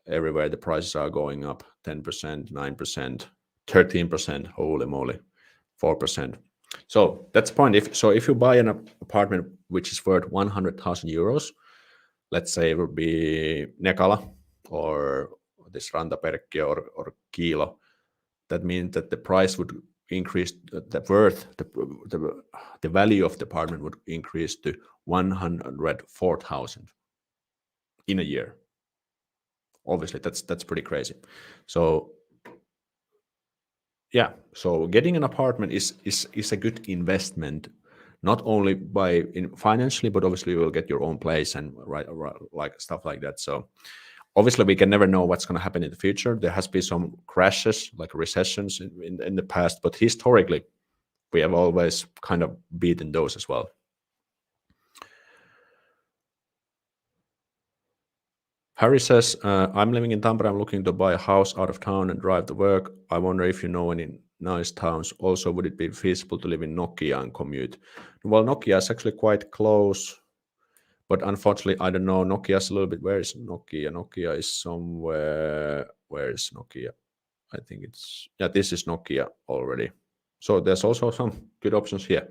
Everywhere the prices are going up 10%, 9%, 13%. Holy moly, 4%. So that's the point. If you buy an apartment which is worth 100,000 euros, let's say it would be Nekala or this Rantaperkki or Kilo, that means that the price would increase, the worth, the value of the apartment would increase to 104,000 in a year. Obviously, that's pretty crazy. So yeah, so getting an apartment is a good investment, not only financially, but obviously you will get your own place and right like stuff like that. So obviously we can never know what's going to happen in the future. There has been some crashes, like recessions in the past, but historically we have always kind of beaten those as well. Harry says, I'm living in Tampere. I'm looking to buy a house out of town and drive to work. I wonder if you know any nice towns. Also, would it be feasible to live in Nokia and commute? Well, Nokia is actually quite close, but unfortunately, I don't know. Nokia is a little bit. Where is Nokia? Nokia is somewhere. Where is Nokia? I think it's. Yeah, this is Nokia already. So there's also some good options here.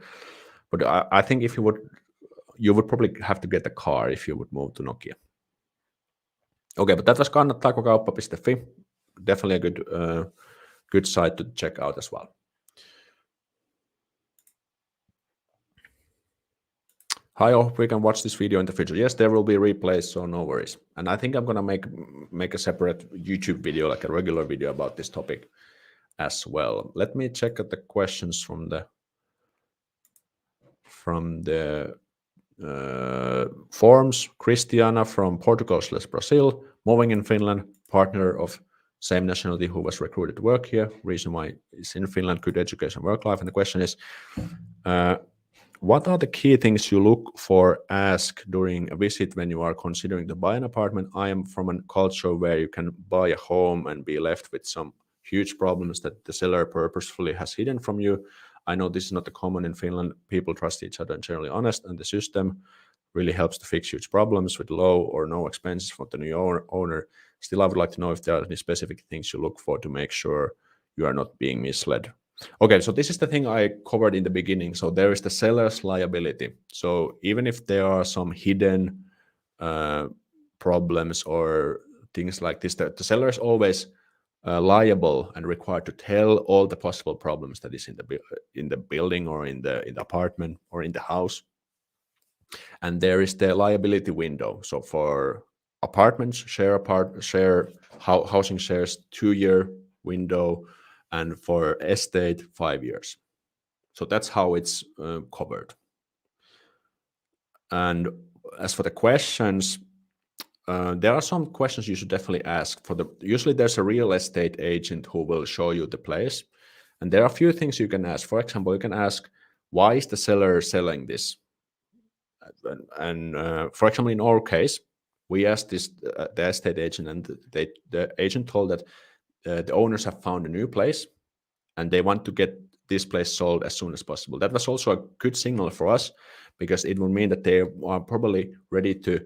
But I think if you would probably have to get a car if you would move to Nokia. Okei, but that was kannattaako-kauppa.fi. Definitely a good site to check out as well. I hope we can watch this video in the future. Yes, there will be replays, so no worries. And I think I'm gonna make a separate YouTube video, like a regular video about this topic as well. Let me check out the questions from the forms. Christiana from Portugal/Brazil, moving in Finland, partner of same nationality who was recruited to work here. Reason why is in Finland, good education, work life. And the question is, what are the key things you look for, ask during a visit when you are considering to buy an apartment? I am from a culture where you can buy a home and be left with some huge problems that the seller purposefully has hidden from you. I know this is not common in Finland. People trust each other and generally honest, and the system really helps to fix huge problems with low or no expenses for the new owner. Still, I would like to know if there are any specific things you look for to make sure you are not being misled. Okay, so this is the thing I covered in the beginning. So there is the seller's liability. So even if there are some hidden problems or things like this, the seller is always liable and required to tell all the possible problems that is in the building or in the apartment or in the house. And there is the liability window. So for apartments, share housing shares, 2-year window, and for estate, 5 years. So that's how it's covered. And as for the questions, there are some questions you should definitely ask. Usually there's a real estate agent who will show you the place, and there are a few things you can ask. For example, you can ask, why is the seller selling this? And for example, in our case, we asked the estate agent, and the agent told that the owners have found a new place and they want to get this place sold as soon as possible. That was also a good signal for us, because it would mean that they are probably ready to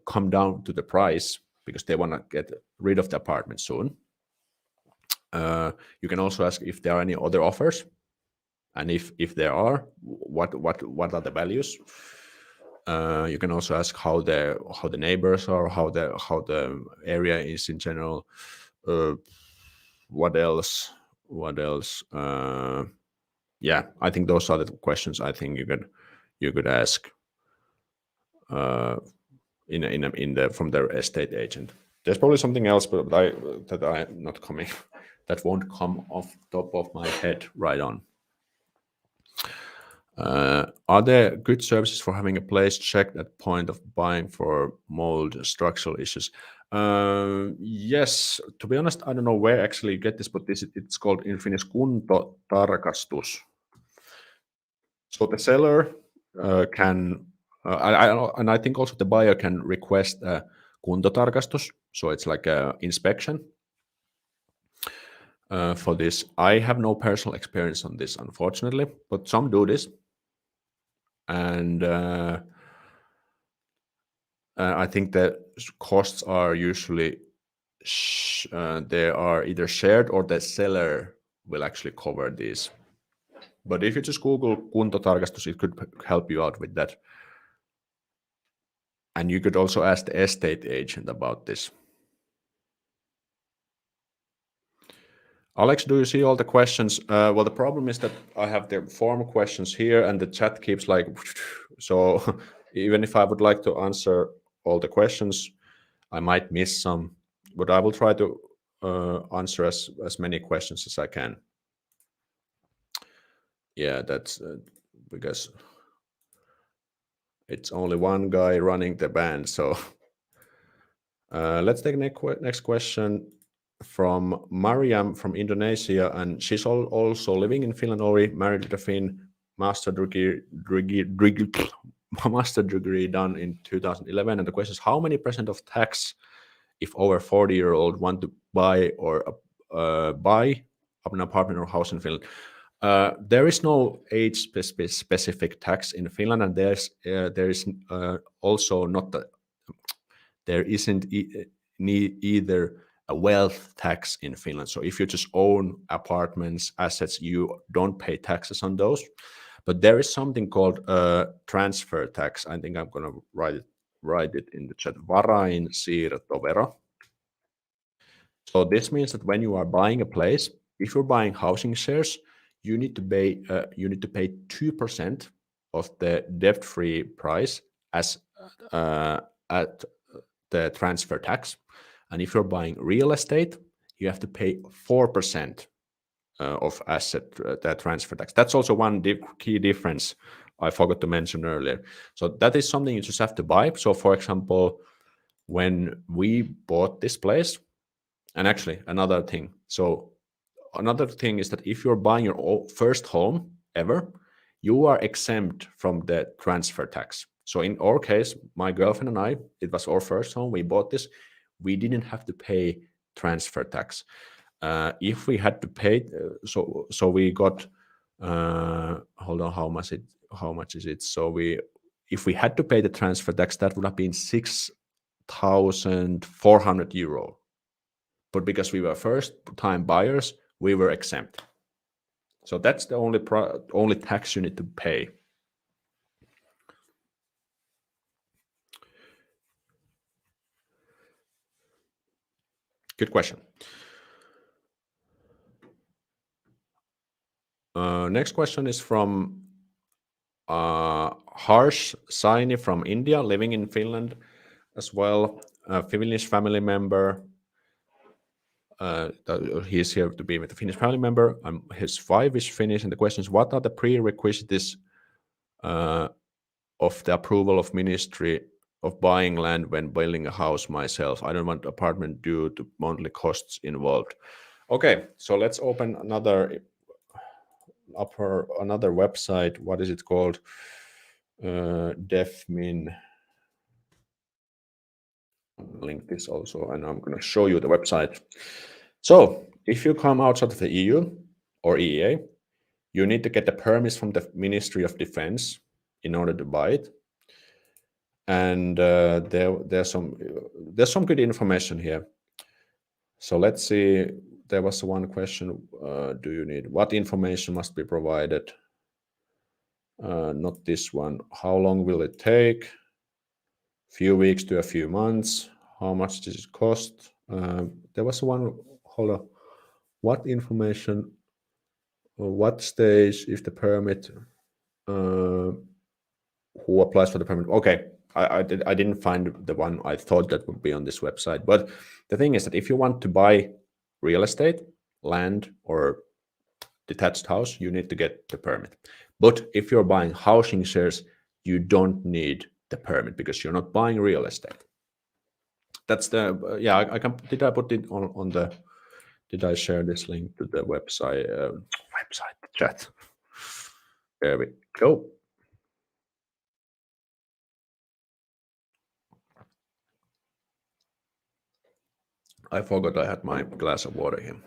come down to the price because they want to get rid of the apartment soon. You can also ask if there are any other offers, and if there are, what are the values. You can also ask how the neighbors are, how the area is in general. What else? Yeah, I think those are the questions I think you could ask from their estate agent. There's probably something else, but that I'm not coming that won't come off top of my head right on. Are there good services for having a place checked at point of buying for mold structural issues? Yes, to be honest, I don't know where actually you get this, but it's called in Finnish kuntotarkastus. So the seller can, and I think also the buyer can request a kuntotarkastus. So it's like an inspection for this. I have no personal experience on this, unfortunately, but some do this. And I think that costs are usually they are either shared or the seller will actually cover these. But if you just Google kuntotarkastus, it could help you out with that. And you could also ask the estate agent about this. Alex, do you see all the questions? Well, the problem is that I have the form questions here and the chat keeps like, so even if I would like to answer all the questions, I might miss some, but I will try to answer as many questions as I can. Yeah, that's because it's only one guy running the band. So let's take next question from Mariam from Indonesia, and she's also living in Finland already, married to a Finn, master degree done in 2011, and the question is how many percent of tax if over 40-year-old want to buy or buy an apartment or house in Finland. There is no age specific tax in Finland, and there is also not there isn't either a wealth tax in Finland. So if you just own apartments, assets, you don't pay taxes on those. But there is something called transfer tax. I think I'm going to write it in the chat. Varainsiirtovero. So this means that when you are buying a place, if you're buying housing shares, you need to pay 2% of the debt-free price as at the transfer tax. And if you're buying real estate, you have to pay 4% of asset that transfer tax. That's also one key difference I forgot to mention earlier. So that is something you just have to buy. So for example, when we bought this place, and actually another thing. So another thing is that if you're buying your first home ever, you are exempt from the transfer tax. So in our case, my girlfriend and I, it was our first home. We bought this. We didn't have to pay transfer tax. If we had to pay, so we got. Hold on, how much is it? So if we had to pay the transfer tax, that would have been 6,400 euro. But because we were first-time buyers, we were exempt. So that's the only tax you need to pay. Good question. Next question is from Harsh Saini from India, living in Finland as well. A Finnish family member. He's here to be with a Finnish family member. His wife is Finnish, and the question is, what are the prerequisites of the approval of Ministry of buying land when building a house myself? I don't want apartment due to monthly costs involved. Okay, so let's open another website. What is it called? DefMin. Link this also, and I'm going to show you the website. So if you come outside of the EU or EEA, you need to get the permits from the Ministry of Defense in order to buy it. And there's some good information here. So let's see. There was one question. Do you need what information must be provided? Not this one. How long will it take? Few weeks to a few months. How much does it cost? There was one. Hold on. What information? What stage if the permit? Who applies for the permit? Okay, I didn't find the one I thought that would be on this website. But the thing is that if you want to buy real estate, land, or detached house, you need to get the permit. But if you're buying housing shares, you don't need the permit because you're not buying real estate. That's the yeah. I can. Did I put it on the? Did I share this link to the website? Website chat. There we go. I forgot I had my glass of water here.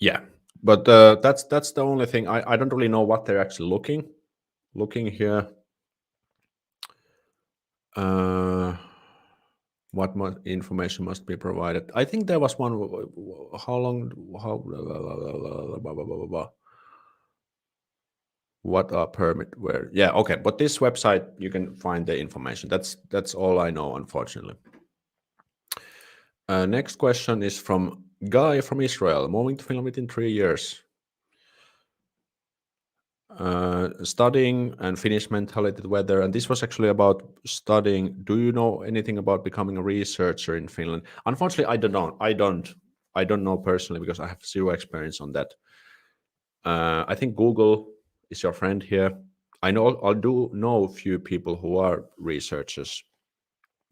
Yeah, but that's the only thing. I don't really know what they're actually looking here. What information must be provided? I think there was one. How long? What are permit where? Yeah, okay. But this website, you can find the information. That's all I know, unfortunately. Next question is from Guy from Israel, moving to Finland within 3 years. Studying and Finnish mentality, weather, and this was actually about studying. Do you know anything about becoming a researcher in Finland? Unfortunately, I don't know. I don't know personally because I have zero experience on that. I think Google is your friend here. I do know a few people who are researchers.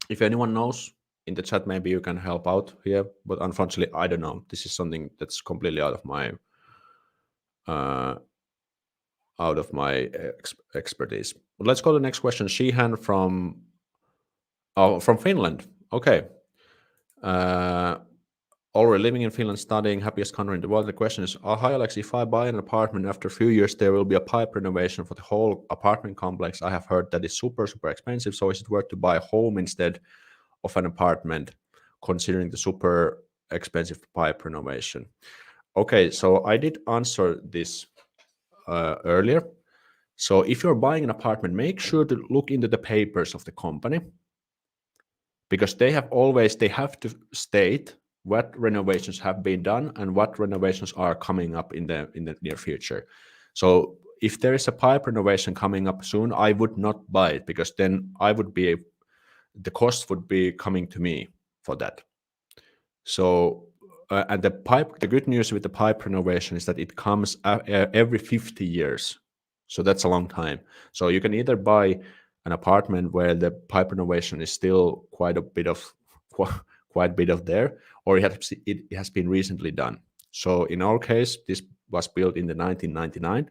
If anyone knows in the chat, maybe you can help out here. But unfortunately, I don't know. This is something that's completely out of my out of my expertise. But let's go to the next question. Sheehan from Finland. Okay. Uh, Already living in Finland, studying, happiest country in the world. The question is, hi Alex, if I buy an apartment after a few years, there will be a pipe renovation for the whole apartment complex. I have heard that is super, super expensive. So is it worth to buy a home instead of an apartment, considering the super expensive pipe renovation? Okay, so I did answer this earlier. So if you're buying an apartment, make sure to look into the papers of the company, because they have to state what renovations have been done and what renovations are coming up in the near future. So if there is a pipe renovation coming up soon, I would not buy it, because then the cost would be coming to me for that. So and the good news with the pipe renovation is that it comes every 50 years. So that's a long time. So you can either buy an apartment where the pipe renovation is still quite a bit of quite a bit of there, or it has been recently done. So in our case, this was built in the 1999,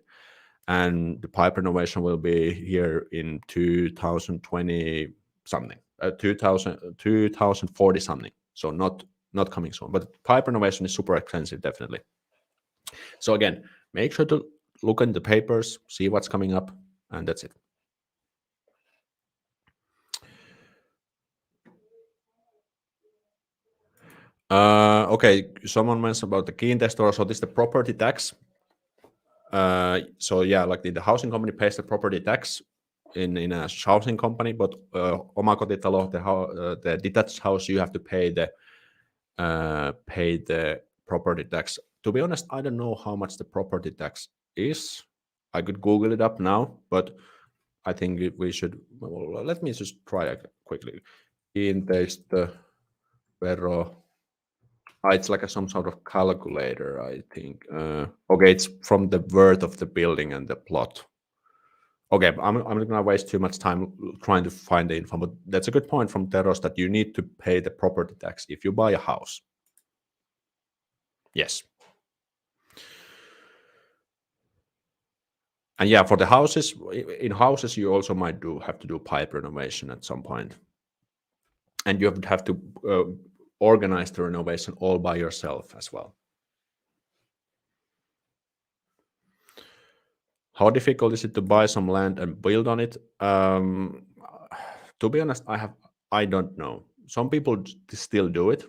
and the pipe renovation will be here in 2020 something, 2040 something. So not coming soon, but pipe renovation is super expensive, definitely. So again, make sure to look in the papers, see what's coming up, and that's it. Okay, someone mentioned about the kiinteistövero. So this is the property tax. So yeah, like the housing company pays the property tax in a housing company, but omakotitalo, the detached house, you have to pay the property tax. To be honest, I don't know how much the property tax is. I could Google it up now, but I think we should. Well, let me just try it quickly. Kiinteistövero. It's like some sort of calculator, I think. Okay, it's from the worth of the building and the plot. Okay, I'm not going to waste too much time trying to find the info, but that's a good point from Teros that you need to pay the property tax if you buy a house. Yes. And yeah, for the houses, in houses, you also might have to do pipe renovation at some point. And you have to organize the renovation all by yourself as well. How difficult is it to buy some land and build on it? To be honest, I don't know. Some people still do it,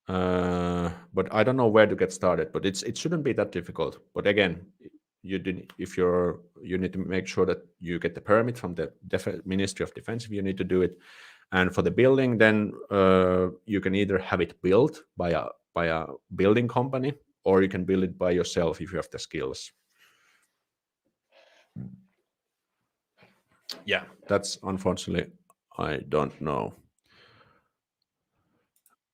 but I don't know where to get started. But it shouldn't be that difficult. But again, you need to make sure that you get the permit from the Ministry of Defense if you need to do it. And for the building, then you can either have it built by a building company, or you can build it by yourself if you have the skills. Yeah, that's unfortunately I don't know.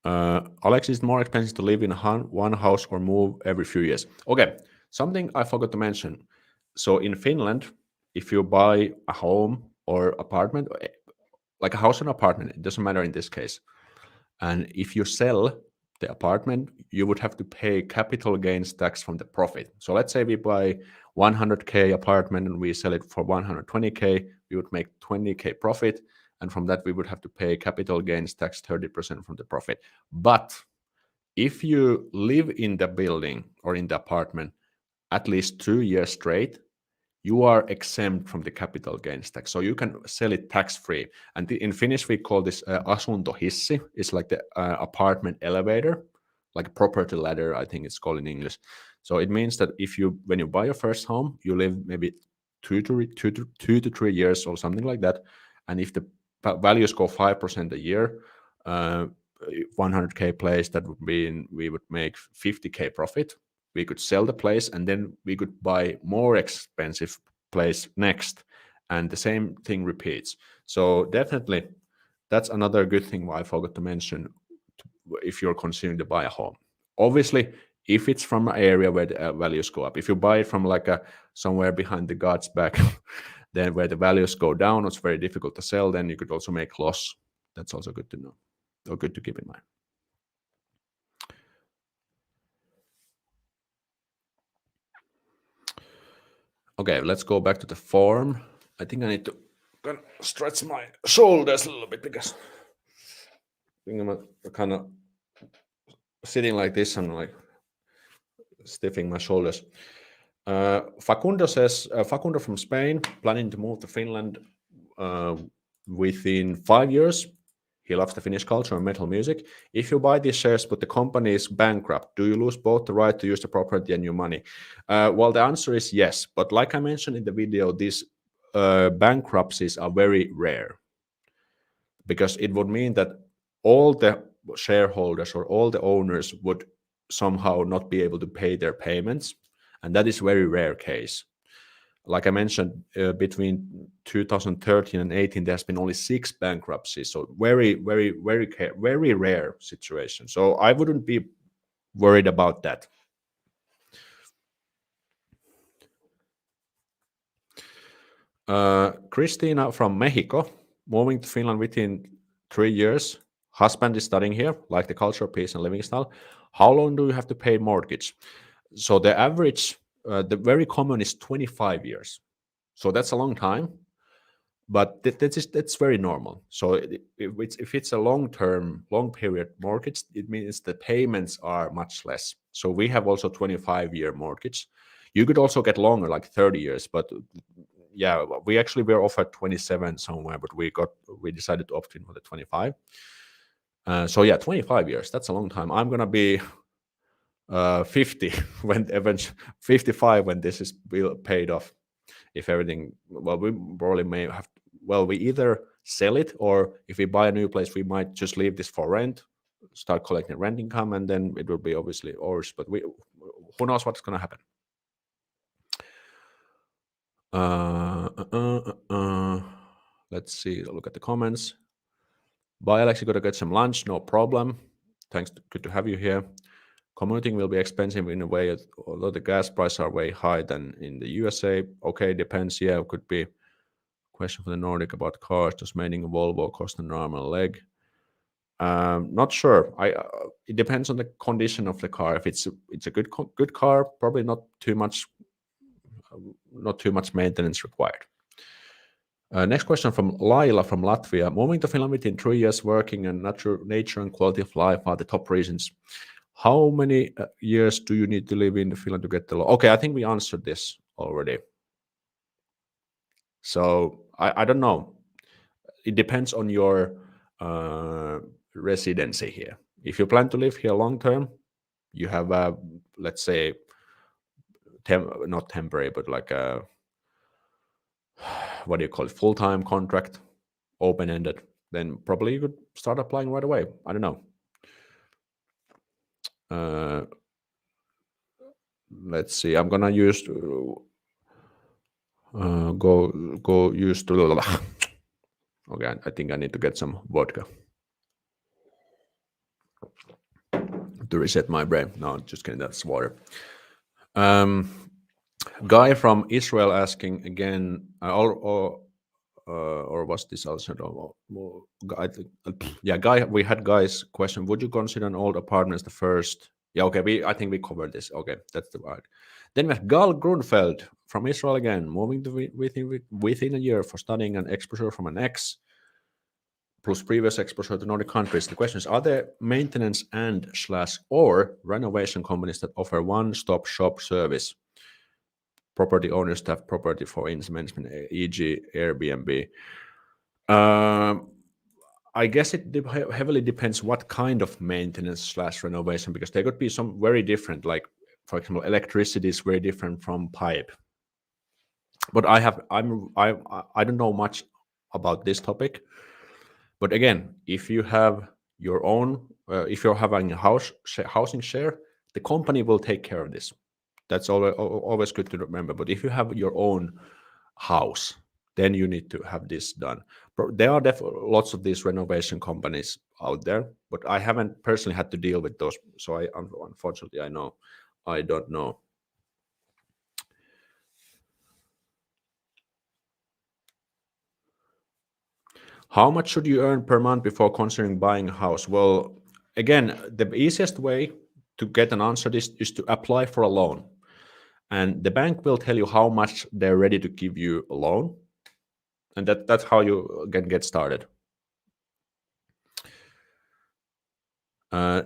Alex, is it more expensive to live in one house or move every few years? Okay, something I forgot to mention. So in Finland, if you buy a home or apartment, like a house and apartment, it doesn't matter in this case. And if you sell the apartment, you would have to pay capital gains tax from the profit. So let's say we buy 100K apartment and we sell it for 120K, we would make 20K profit. And from that, we would have to pay capital gains tax 30% from the profit. But if you live in the building or in the apartment at least 2 years straight, you are exempt from the capital gains tax. So you can sell it tax-free. And in Finnish, we call this asuntohissi. It's like the apartment elevator, like a property ladder, I think it's called in English. So it means that when you buy your first home, you live maybe 2 to 3 years or something like that. And if the values go 5% a year, 100K place, that would mean we would make 50K profit. We could sell the place and then we could buy more expensive place next, and the same thing repeats. So definitely that's another good thing I forgot to mention if you're considering to buy a home. Obviously, if it's from an area where the values go up, if you buy it from like somewhere behind the God's back, then where the values go down, it's very difficult to sell, then you could also make loss. That's also good to know, or good to keep in mind. Okay, let's go back to the form. I think I need to kind of stretch my shoulders a little bit because I think I'm kind of sitting like this and like stiffing my shoulders. Facundo says, Facundo from Spain, planning to move to Finland uh, within 5 years. He loves the Finnish culture and metal music. If you buy these shares but the company is bankrupt, do you lose both the right to use the property and your money? Well, the answer is yes. But like I mentioned in the video, these bankruptcies are very rare because it would mean that all the shareholders or all the owners would somehow not be able to pay their payments. And that is very rare case. Like I mentioned, between 2013 and 18, there's been only 6 bankruptcies. So very rare situation. So I wouldn't be worried about that. Christina from Mexico, moving to Finland within 3 years. Husband is studying here, like the culture, peace, and living style. How long do you have to pay mortgage? So the average, the very common is 25 years. So that's a long time, but that's very normal. So if it's a long period mortgage, it means the payments are much less. So we have also 25-year mortgage. You could also get longer, like 30 years, but yeah, we actually were offered 27 somewhere, but we decided to opt in for the 25. So yeah, 25 years, that's a long time. I'm gonna be 50 when eventually 55 when this is paid off. If everything, well, we probably may have, well, we either sell it, or if we buy a new place, we might just leave this for rent, start collecting rent income, and then it will be obviously ours. But who knows what's gonna happen. Let's see. Look at the comments. Bye, Alex. You gotta get some lunch. No problem. Thanks. Good to have you here. Commuting will be expensive in a way, although the gas prices are way high than in the USA. Okay, depends. Yeah, it could be. Question for the Nordic about cars. Does maintaining a Volvo cost a normal leg? Not sure. It depends on the condition of the car. If it's a good car, probably not too much maintenance required. Next question from Laila from Latvia. Moving to Finland within 3 years, working and nature and quality of life are the top reasons. How many years do you need to live in Finland to get the law? Okay, I think we answered this already. So I don't know. It depends on your residency here. If you plan to live here long term, you have a, let's say, not temporary, but like a, what do you call it, full-time contract, open-ended, then probably you could start applying right away. I don't know. Let's see. I'm gonna use go use to. Okay, I think I need to get some vodka to reset my brain. No, just kidding. That's water. Guy from Israel asking again, or was this also? Yeah, Guy. We had Guy's question. Would you consider an old apartment as the first? Yeah, okay. I think we covered this. Okay, that's the right. Then we have Gal Grunfeld from Israel again, moving to within a year for studying an exposure from an ex plus previous exposure to Nordic countries. The question is, are there maintenance and / or renovation companies that offer one-stop shop service? Property owners to have property for management, e.g. Airbnb. I guess it heavily depends what kind of maintenance / renovation, because there could be some very different, like, for example, electricity is very different from pipe. But I don't know much about this topic. But again, if you have your own, if you're having a housing share, the company will take care of this. That's always good to remember. But if you have your own house, then you need to have this done. There are lots of these renovation companies out there, but I haven't personally had to deal with those. So unfortunately, I don't know. How much should you earn per month before considering buying a house? Well, again, the easiest way to get an answer is to apply for a loan. and the bank will tell you how much they're ready to give you a loan, and that's how you can get started.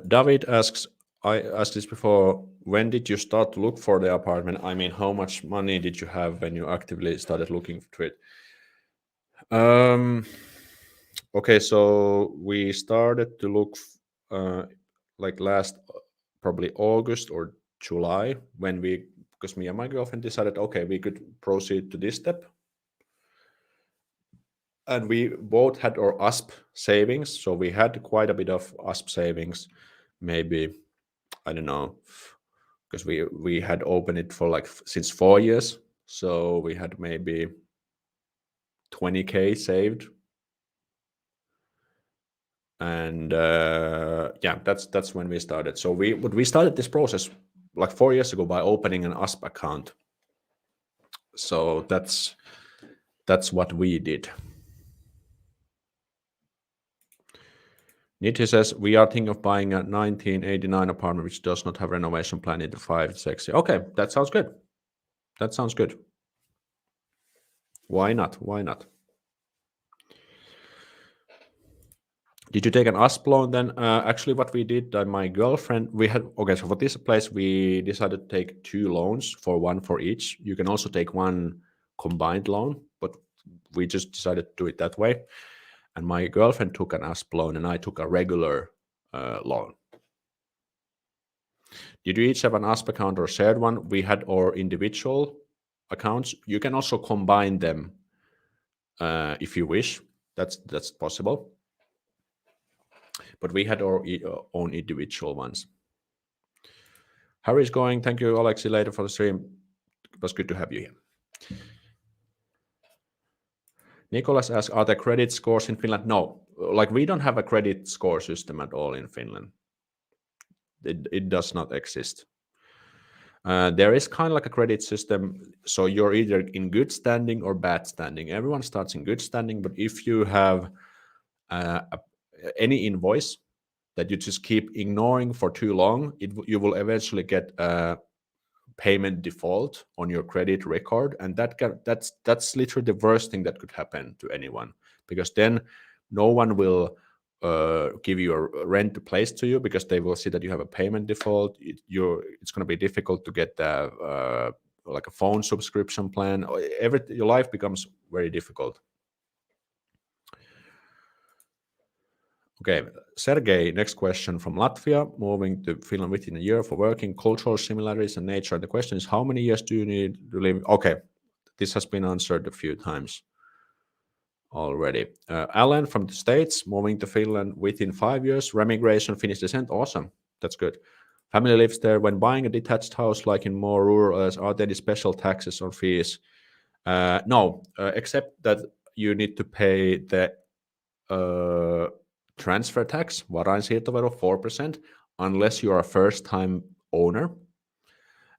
David asks, I asked this before, when did you start to look for the apartment? I mean, how much money did you have when you actively started looking to it? Okay, so we started to look like last probably August or July, when because me and my girlfriend decided, okay, we could proceed to this step. And we both had our ASP savings, so we had quite a bit of ASP savings, maybe, I don't know, because we had opened it for like since 4 years, so we had maybe 20K saved. And yeah, that's when we started. So we started this process like 4 years ago by opening an ASP account. So that's what we did. Nietzsche says, we are thinking of buying a 1989 apartment which does not have renovation plan in the 5 6 years. Okay, that sounds good. That sounds good. Why not? Why not? Did you take an ASP loan then? Actually, what we did, my girlfriend, we had, okay, so for this place, we decided to take 2 loans, for one for each. You can also take one combined loan, but we just decided to do it that way. And my girlfriend took an ASP loan and I took a regular loan. Did you each have an ASP account or shared one? We had our individual accounts. You can also combine them if you wish. That's possible. But we had our own individual ones. Harry's going. Thank you, Alexi, later for the stream. It was good to have you here. Nicholas asks, are there credit scores in Finland? No, like we don't have a credit score system at all in Finland. It does not exist. There is kind of like a credit system, so you're either in good standing or bad standing. Everyone starts in good standing, but if you have any invoice that you just keep ignoring for too long, you will eventually get a payment default on your credit record, and that's literally the worst thing that could happen to anyone, because then no one will give you a rent place to you, because they will see that you have a payment default. It's going to be difficult to get like a phone subscription plan. Your life becomes very difficult. Okay, Sergey, next question from Latvia. Moving to Finland within a year for working, cultural similarities and nature. The question is, how many years do you need to live? Okay, this has been answered a few times already. Alan from the States, moving to Finland within 5 years, remigration, Finnish descent. Awesome, that's good. Family lives there. When buying a detached house, like in more rural areas, are there any special taxes or fees? No, except that you need to pay the transfer tax, varainsiirtovero 4%, unless you're a first-time owner,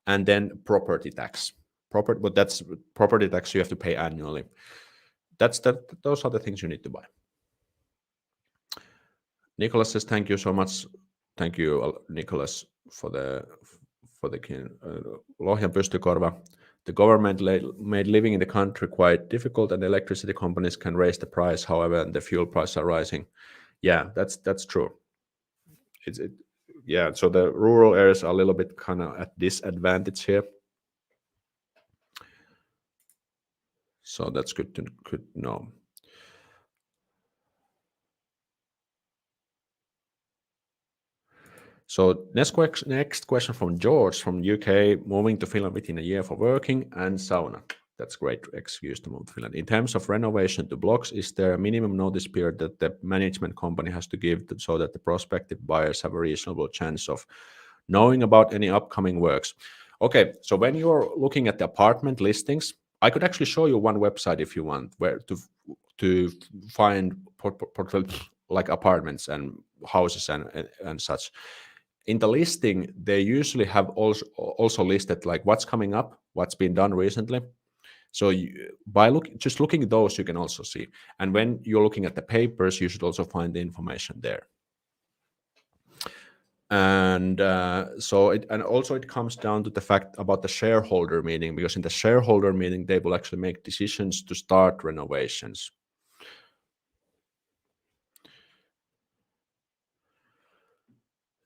and then property tax. But that's property tax you have to pay annually. Those are the things you need to buy. Nicholas says, thank you so much. Thank you, Nicholas, for the Lohjan pystykorva. The government made living in the country quite difficult, and electricity companies can raise the price. However, the fuel prices are rising. Yeah, that's true. Yeah, so the rural areas are a little bit kind of at disadvantage here. So that's good to know. So next question from George from UK, moving to Finland within a year for working and sauna. That's great excuse to move to Finland. In terms of renovation to blocks, is there a minimum notice period that the management company has to give so that the prospective buyers have a reasonable chance of knowing about any upcoming works? Okay, so when you're looking at the apartment listings, I could actually show you one website if you want, where to find like apartments and houses and such. In the listing, they usually have also listed like what's coming up, what's been done recently. So by just looking at those, you can also see. And when you're looking at the papers, you should also find the information there. And and also it comes down to the fact about the shareholder meeting, because in the shareholder meeting they will actually make decisions to start renovations.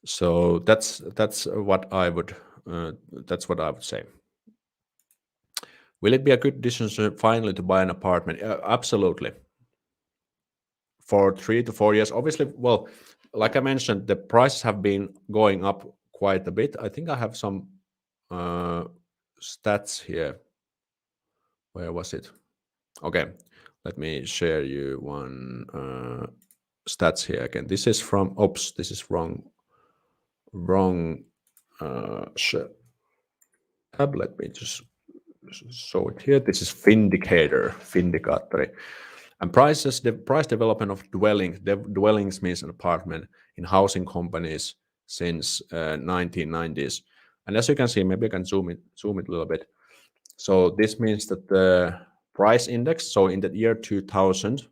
So that's what I would say. Will it be a good decision finally to buy an apartment? Absolutely. For 3 to 4 years, obviously. Well, like I mentioned, the prices have been going up quite a bit. I think I have some uh, stats here. Where was it? Okay, let me share you one stats here again. This is from. Oops, this is wrong tab. Let me just show it here. This is Vindicator. And prices, the price development of dwellings. Dwellings means an apartment in housing companies since 1990s. And as you can see, maybe I can zoom it a little bit. So this means that the price index. So in the year 2000,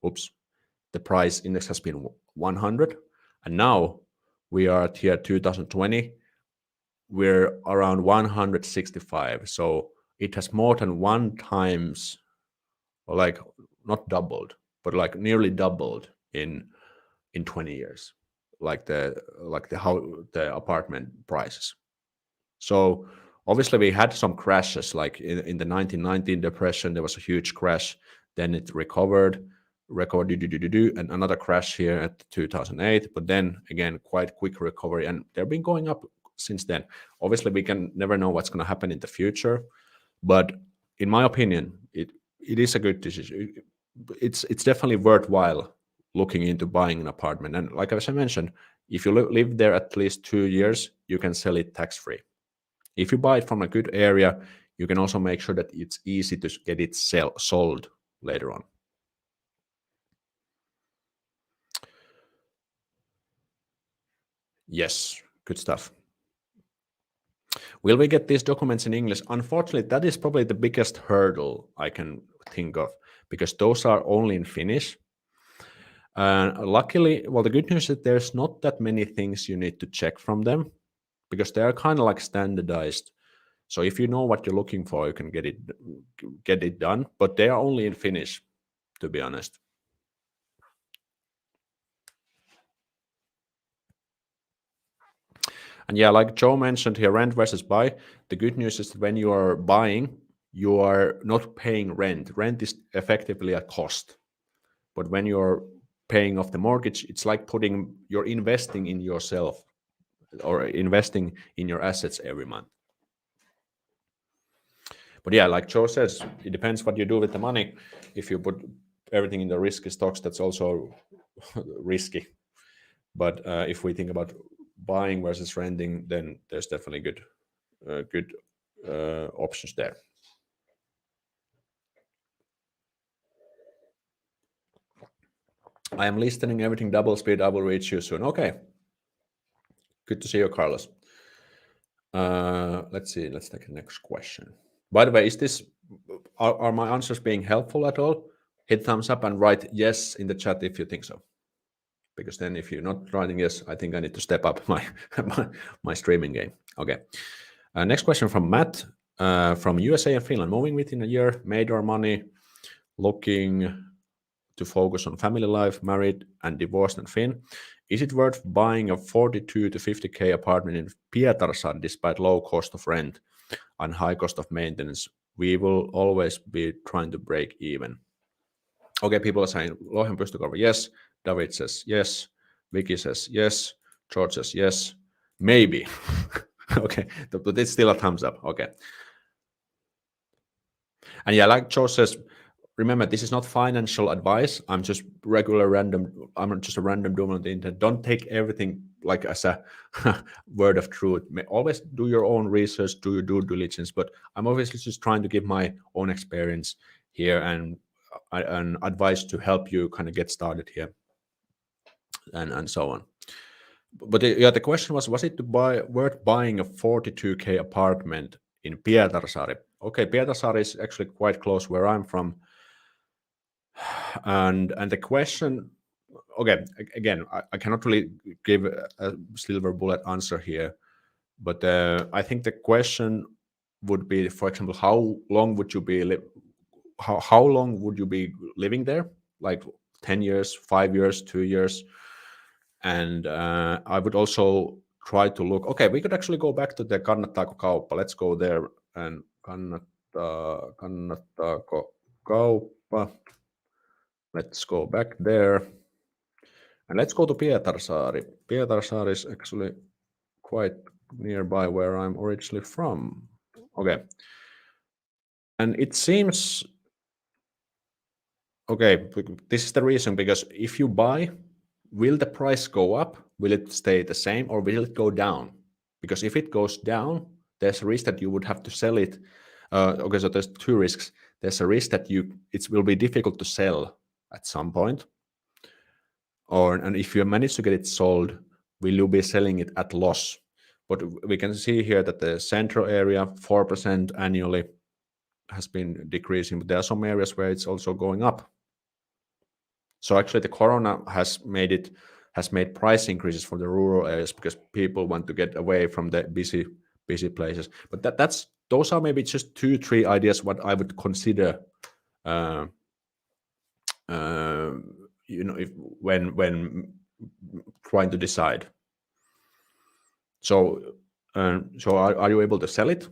oops, the price index has been 100, and now we are at year 2020. We're around 165. So it has more than one times, or like not doubled, but like nearly doubled in 20 years, like the how the apartment prices. So obviously we had some crashes, like in the 1919 depression, there was a huge crash. Then it and another crash here at 2008. But then again, quite quick recovery, and they've been going up since then. Obviously, we can never know what's going to happen in the future, but in my opinion, it is a good decision. It's definitely worthwhile looking into buying an apartment. And like I mentioned, if you live there at least 2 years, you can sell it tax free. If you buy it from a good area, you can also make sure that it's easy to get it sold later on. Yes, good stuff. Will we get these documents in English? Unfortunately, that is probably the biggest hurdle I can think of, because those are only in Finnish. Luckily, well, the good news is that there's not that many things you need to check from them, because they are kind of like standardized. So if you know what you're looking for, you can get it done. But they are only in Finnish, to be honest. And yeah, like Joe mentioned here, rent versus buy. The good news is that when you are buying, you are not paying rent. Rent is effectively a cost. But when you're paying off the mortgage, it's like you're investing in yourself, or investing in your assets every month. But yeah, like Joe says, it depends what you do with the money. If you put everything in the risky stocks, that's also risky. But if we think about buying versus renting, then there's definitely good options there. I am listening everything double speed. I will reach you soon. Okay. Good to see you, Carlos. Let's see. Let's take the next question. By the way, are my answers being helpful at all? Hit thumbs up and write yes in the chat if you think so. Because then if you're not writing yes, I think I need to step up my streaming game. Okay. Next question from Matt from USA and Finland. Moving within a year, made our money, looking to focus on family life, married and divorced and Finn. Is it worth buying a 42 to 50k apartment in Pietarsaari despite low cost of rent and high cost of maintenance? We will always be trying to break even. Okay, people are saying Lohen Pystykorva, yes. David says yes. Vicky says yes. George says yes. Maybe. Okay, but it's still a thumbs up. Okay. And yeah, like Joe says, remember, this is not financial advice. I'm just I'm just a random dude on the internet. Don't take everything like as a word of truth. Always do your own research, do your due diligence. But I'm obviously just trying to give my own experience here and advice to help you kind of get started here and so on. But yeah, the question was it worth buying a 42k apartment in Pietarsaari? Okay, Pietarsaari is actually quite close where I'm from. And the question, okay, again, I cannot really give a silver bullet answer here, but I think the question would be, for example, how long would you be how long would you be living there? Like 10 years, 5 years, 2 years? And I would also try to look, okay, we could actually go back to the kannattaako kauppa. Let's go there and kannattaako kauppa. Let's go back there. And let's go to Pietarsaari. Pietarsaari is actually quite nearby where I'm originally from. Okay. And it seems, okay, this is the reason, because if you buy, will the price go up? Will it stay the same, or will it go down? Because if it goes down, there's a risk that you would have to sell it. Okay, so there's two risks. There's a risk that it will be difficult to sell at some point, and if you manage to get it sold, will you be selling it at loss? But we can see here that the central area, 4% annually, has been decreasing, but there are some areas where it's also going up. So actually, the corona has made price increases for the rural areas because people want to get away from the busy places. But those are maybe just 2-3 ideas what I would consider. If when trying to decide. So are you able to sell it?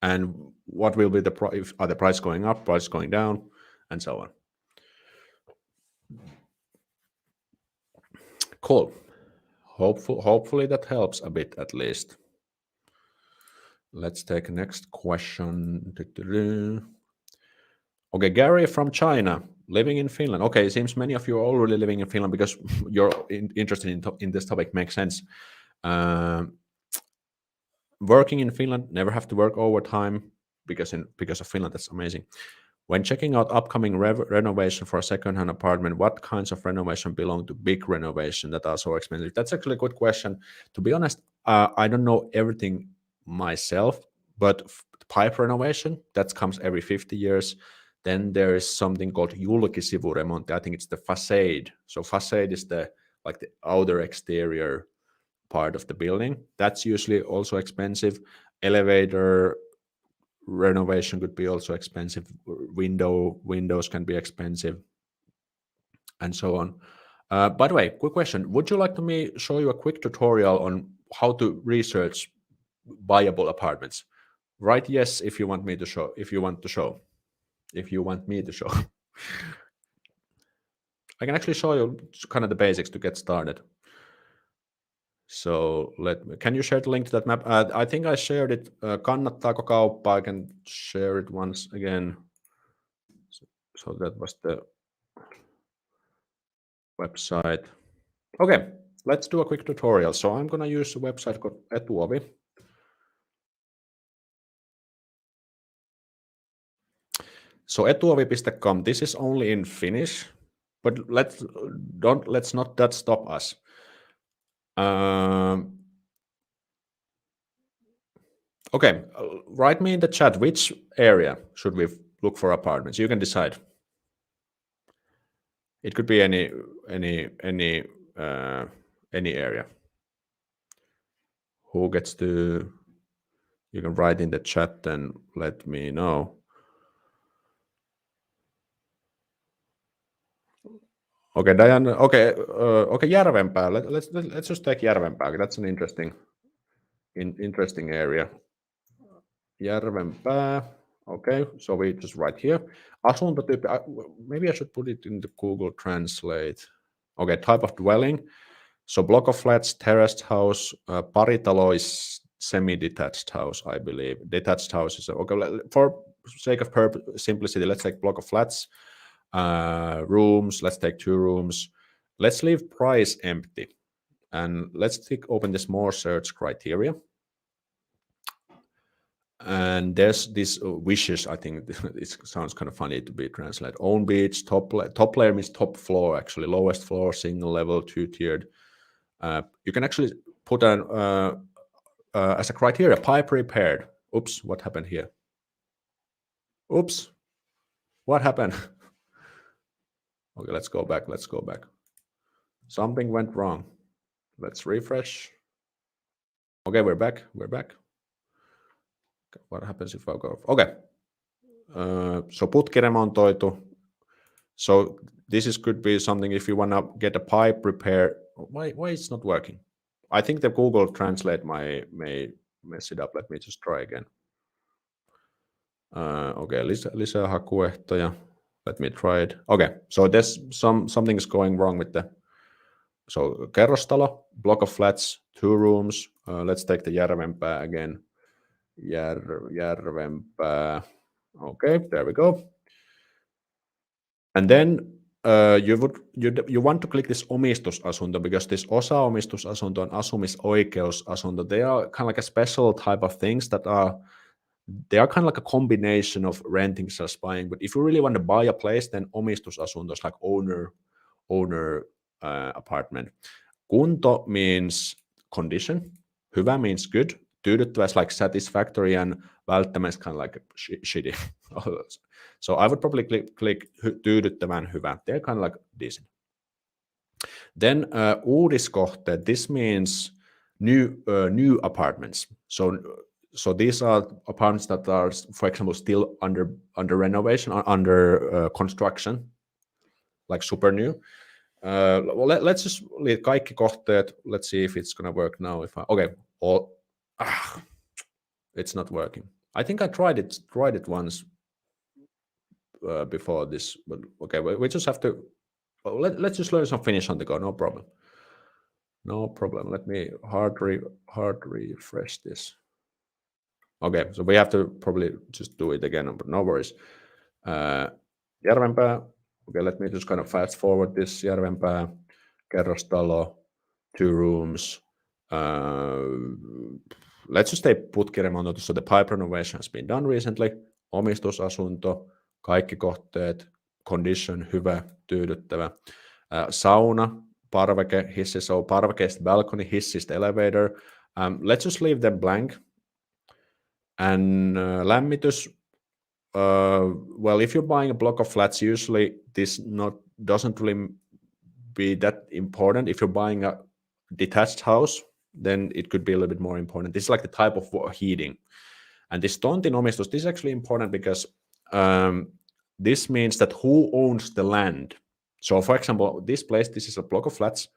And what will be the price? Are the price going up, price going down, and so on? Cool. Hopefully that helps a bit at least. Let's take next question. Okay, Gary from China, living in Finland. Okay, it seems many of you are already living in Finland because you're interested in this topic. Makes sense. Working in Finland, never have to work overtime because of Finland. That's amazing. When checking out upcoming renovation for a second-hand apartment, what kinds of renovation belong to big renovation that are so expensive? That's actually a good question. To be honest, I don't know everything myself, but pipe renovation, that comes every 50 years. Then there is something called julkisivuremontti. I think it's the facade. So facade is the outer exterior part of the building. That's usually also expensive. Elevator renovation could be also expensive. Windows can be expensive, and so on. By the way, quick question: would you like me show you a quick tutorial on how to research buyable apartments? Write yes if you want me to show. If you want me to show, I can actually show you kind of the basics to get started. So can you share the link to that map? I think I shared it. Kannattaako kauppa? I can share it once again. So that was the website. Okay, let's do a quick tutorial. So I'm going to use a website called Etuovi. So etuovi.com, this is only in Finnish, but let's not that stop us. Okay, write me in the chat which area should we look for apartments. You can decide. It could be any area. Who gets to? You can write in the chat and let me know. Okay, Diana. Okay, Järvenpää. Let's just take Järvenpää. That's an interesting area. Järvenpää. Okay, so we just write here. Asuntotyyppi. Maybe I should put it in the Google Translate. Okay, type of dwelling. So block of flats, terraced house, paritalo is semi-detached house, I believe. Detached house is okay. For sake of simplicity, let's take block of flats. Rooms, let's take 2 rooms. Let's leave price empty, and let's open this more search criteria. And there's this wishes. I think it sounds kind of funny to be translated. Own beach, top layer means top floor, actually lowest floor, single level, 2-tiered. You can actually put as a criteria pipe repaired. Oops, what happened here? Oops, what happened? Okay, let's go back. Something went wrong. Let's refresh. Okay, we're back. What happens if I go off? Okay. So putki remontoitu. So this could be something if you want to get a pipe repair. Why it's not working? I think the Google Translate may mess it up. Let me just try again. Okay, lisää hakuehtoja. Let me try it. Okay, so there's something is going wrong with the. So kerrostalo, block of flats, 2 rooms. Let's take the Järvenpää again. Järvenpää. Okay, there we go. And then you want to click this omistusasunto because this osaomistusasunto and asumisoikeusasunto, they are kind of like a special type of things that they are kind of like a combination of renting slash buying. But if you really want to buy a place, then omistusasunto is like owner apartment. Kunto means condition. Hyvä means good. Tyydyttävä is like satisfactory, and välttämättä is kind of like shitty. So I would probably click tyydyttävän hyvä. They're kind of like decent. Then uudiskohteet, this means new apartments. So these are apartments that are, for example, still under renovation or under construction, like super new. Let's just leave kaikki kohteet. Let's see if it's gonna work now. It's not working. I think I tried it once before this, but okay, we just have to. Let's just learn some Finnish on the go. No problem. Let me hard refresh this. Okay, so we have to probably just do it again, but no worries. Järvenpää. Okay, let me just kind of fast forward this. Järvenpää, kerrostalo, 2 rooms. Let's just say putki remontoitu. So the pipe renovation has been done recently. Omistusasunto, kaikki kohteet, condition, hyvä, tyydyttävä. Sauna, parveke, hissi, so parvekeista balcony, hissistä elevator. Let's just leave them blank. And lämmitys, well, if you're buying a block of flats, usually this doesn't really be that important. If you're buying a detached house, then it could be a little bit more important. This is like the type of heating. And this tontin omistus, this is actually important because this means that who owns the land. So for example, this place, this is a block of flats,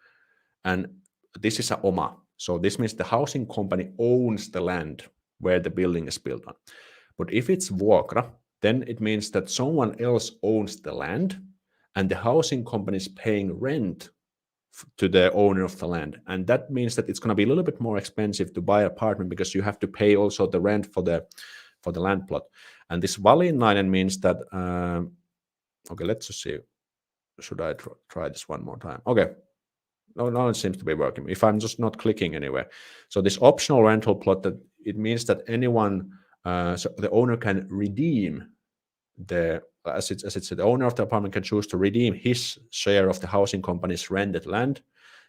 and this is a oma. So this means the housing company owns the land where the building is built on. But if it's vuokra, then it means that someone else owns the land and the housing company is paying rent to the owner of the land. And that means that it's going to be a little bit more expensive to buy an apartment because you have to pay also the rent for the land plot. And this valinnainen means that, okay, let's just see. Should I try this one more time? Okay. No, it seems to be working. If I'm just not clicking anywhere. So this optional rental plot, that it means that anyone, so the owner can redeem as it said, the owner of the apartment can choose to redeem his share of the housing company's rented land.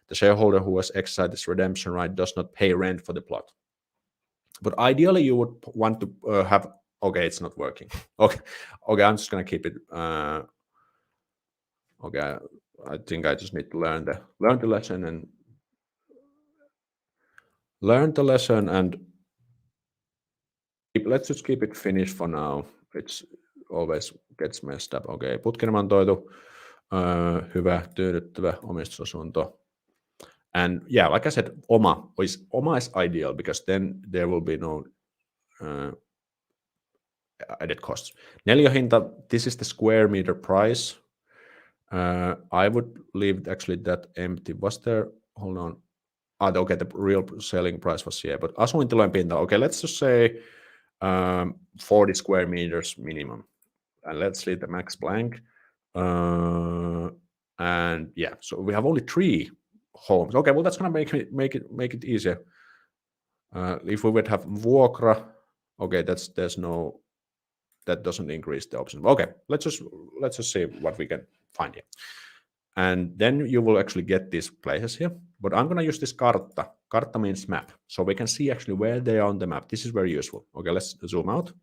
The shareholder who has exercised this redemption right does not pay rent for the plot. But ideally, you would want to have. Okay, it's not working. Okay, I'm just gonna keep it. Okay, I think I just need to learn the lesson and let's just keep it Finnish for now. It's always gets messed up. Okay, putki remontoitu, hyvä, tyydyttävä omistusasunto. And yeah, like I said, oma is ideal because then there will be no added costs. Neliöhinta, this is the square meter price. I would leave actually that empty. Was there, hold on. Okay, the real selling price was here, but asuintilojen pinta, okay, let's just say 40 square meters minimum. And let's leave the max blank. And yeah, so we have only 3 homes. Okay, well, that's gonna make it easier. If we would have vuokra, okay, that doesn't increase the option. Okay, let's just see what we can find here. And then you will actually get these places here. But I'm gonna use this kartta. Kartta means map. So we can see actually where they are on the map. This is very useful. Okay, let's zoom out.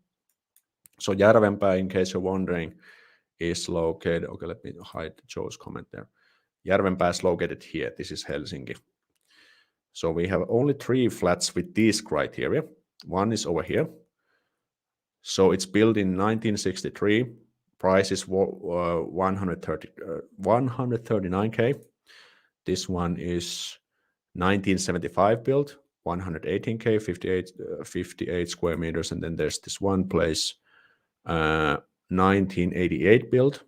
So Järvenpää, in case you're wondering, is located. Okay, let me hide Joe's comment there. Järvenpää is located here. This is Helsinki. So we have only 3 flats with these criteria. One is over here. So it's built in 1963. Price is 139K. This one is 1975 built, 118K, 58 square meters. And then there's this one place, 1988 built.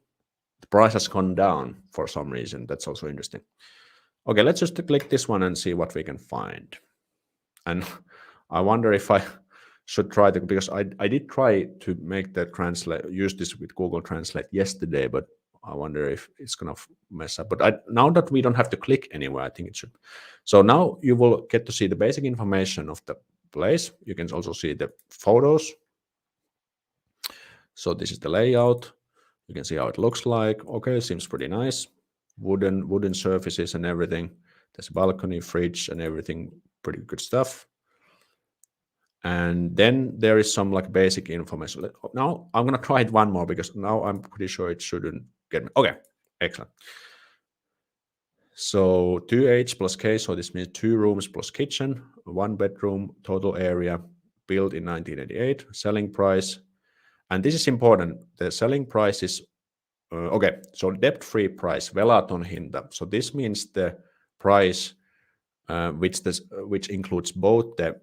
The price has gone down for some reason. That's also interesting. Okay, let's just click this one and see what we can find. And I wonder if I should try to, because I did try to make the translate, use this with Google Translate yesterday, but I wonder if it's gonna mess up. But now that we don't have to click anywhere, I think it should. So now you will get to see the basic information of the place. You can also see the photos. So this is the layout. You can see how it looks like. Okay, seems pretty nice. Wooden surfaces and everything. There's a balcony, fridge, and everything. Pretty good stuff. And then there is some like basic information. Now I'm gonna try it one more because now I'm pretty sure it shouldn't get me. Okay, excellent. So 2H plus K, so this means 2 rooms plus kitchen, 1 bedroom, total area, built in 1988, selling price. And this is important. The selling price is, okay, so debt-free price, velaton hinta. So this means the price which includes both the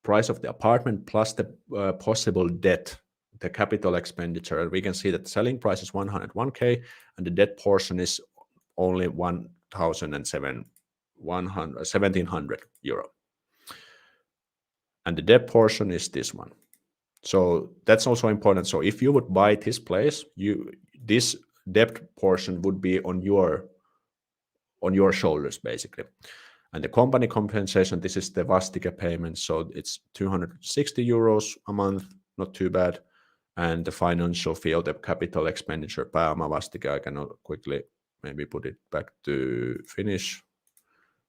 price of the apartment plus the possible debt, the capital expenditure. And we can see that the selling price is 101K and the debt portion is only 1,700 euro. And the debt portion is this one. So that's also important. So if you would buy this place, this debt portion would be on your shoulders basically. And the company compensation, this is the Vastika payment. So it's 260 euros a month, not too bad. And the financial fee of the capital expenditure, pääoma Vastika, I can quickly maybe put it back to Finnish.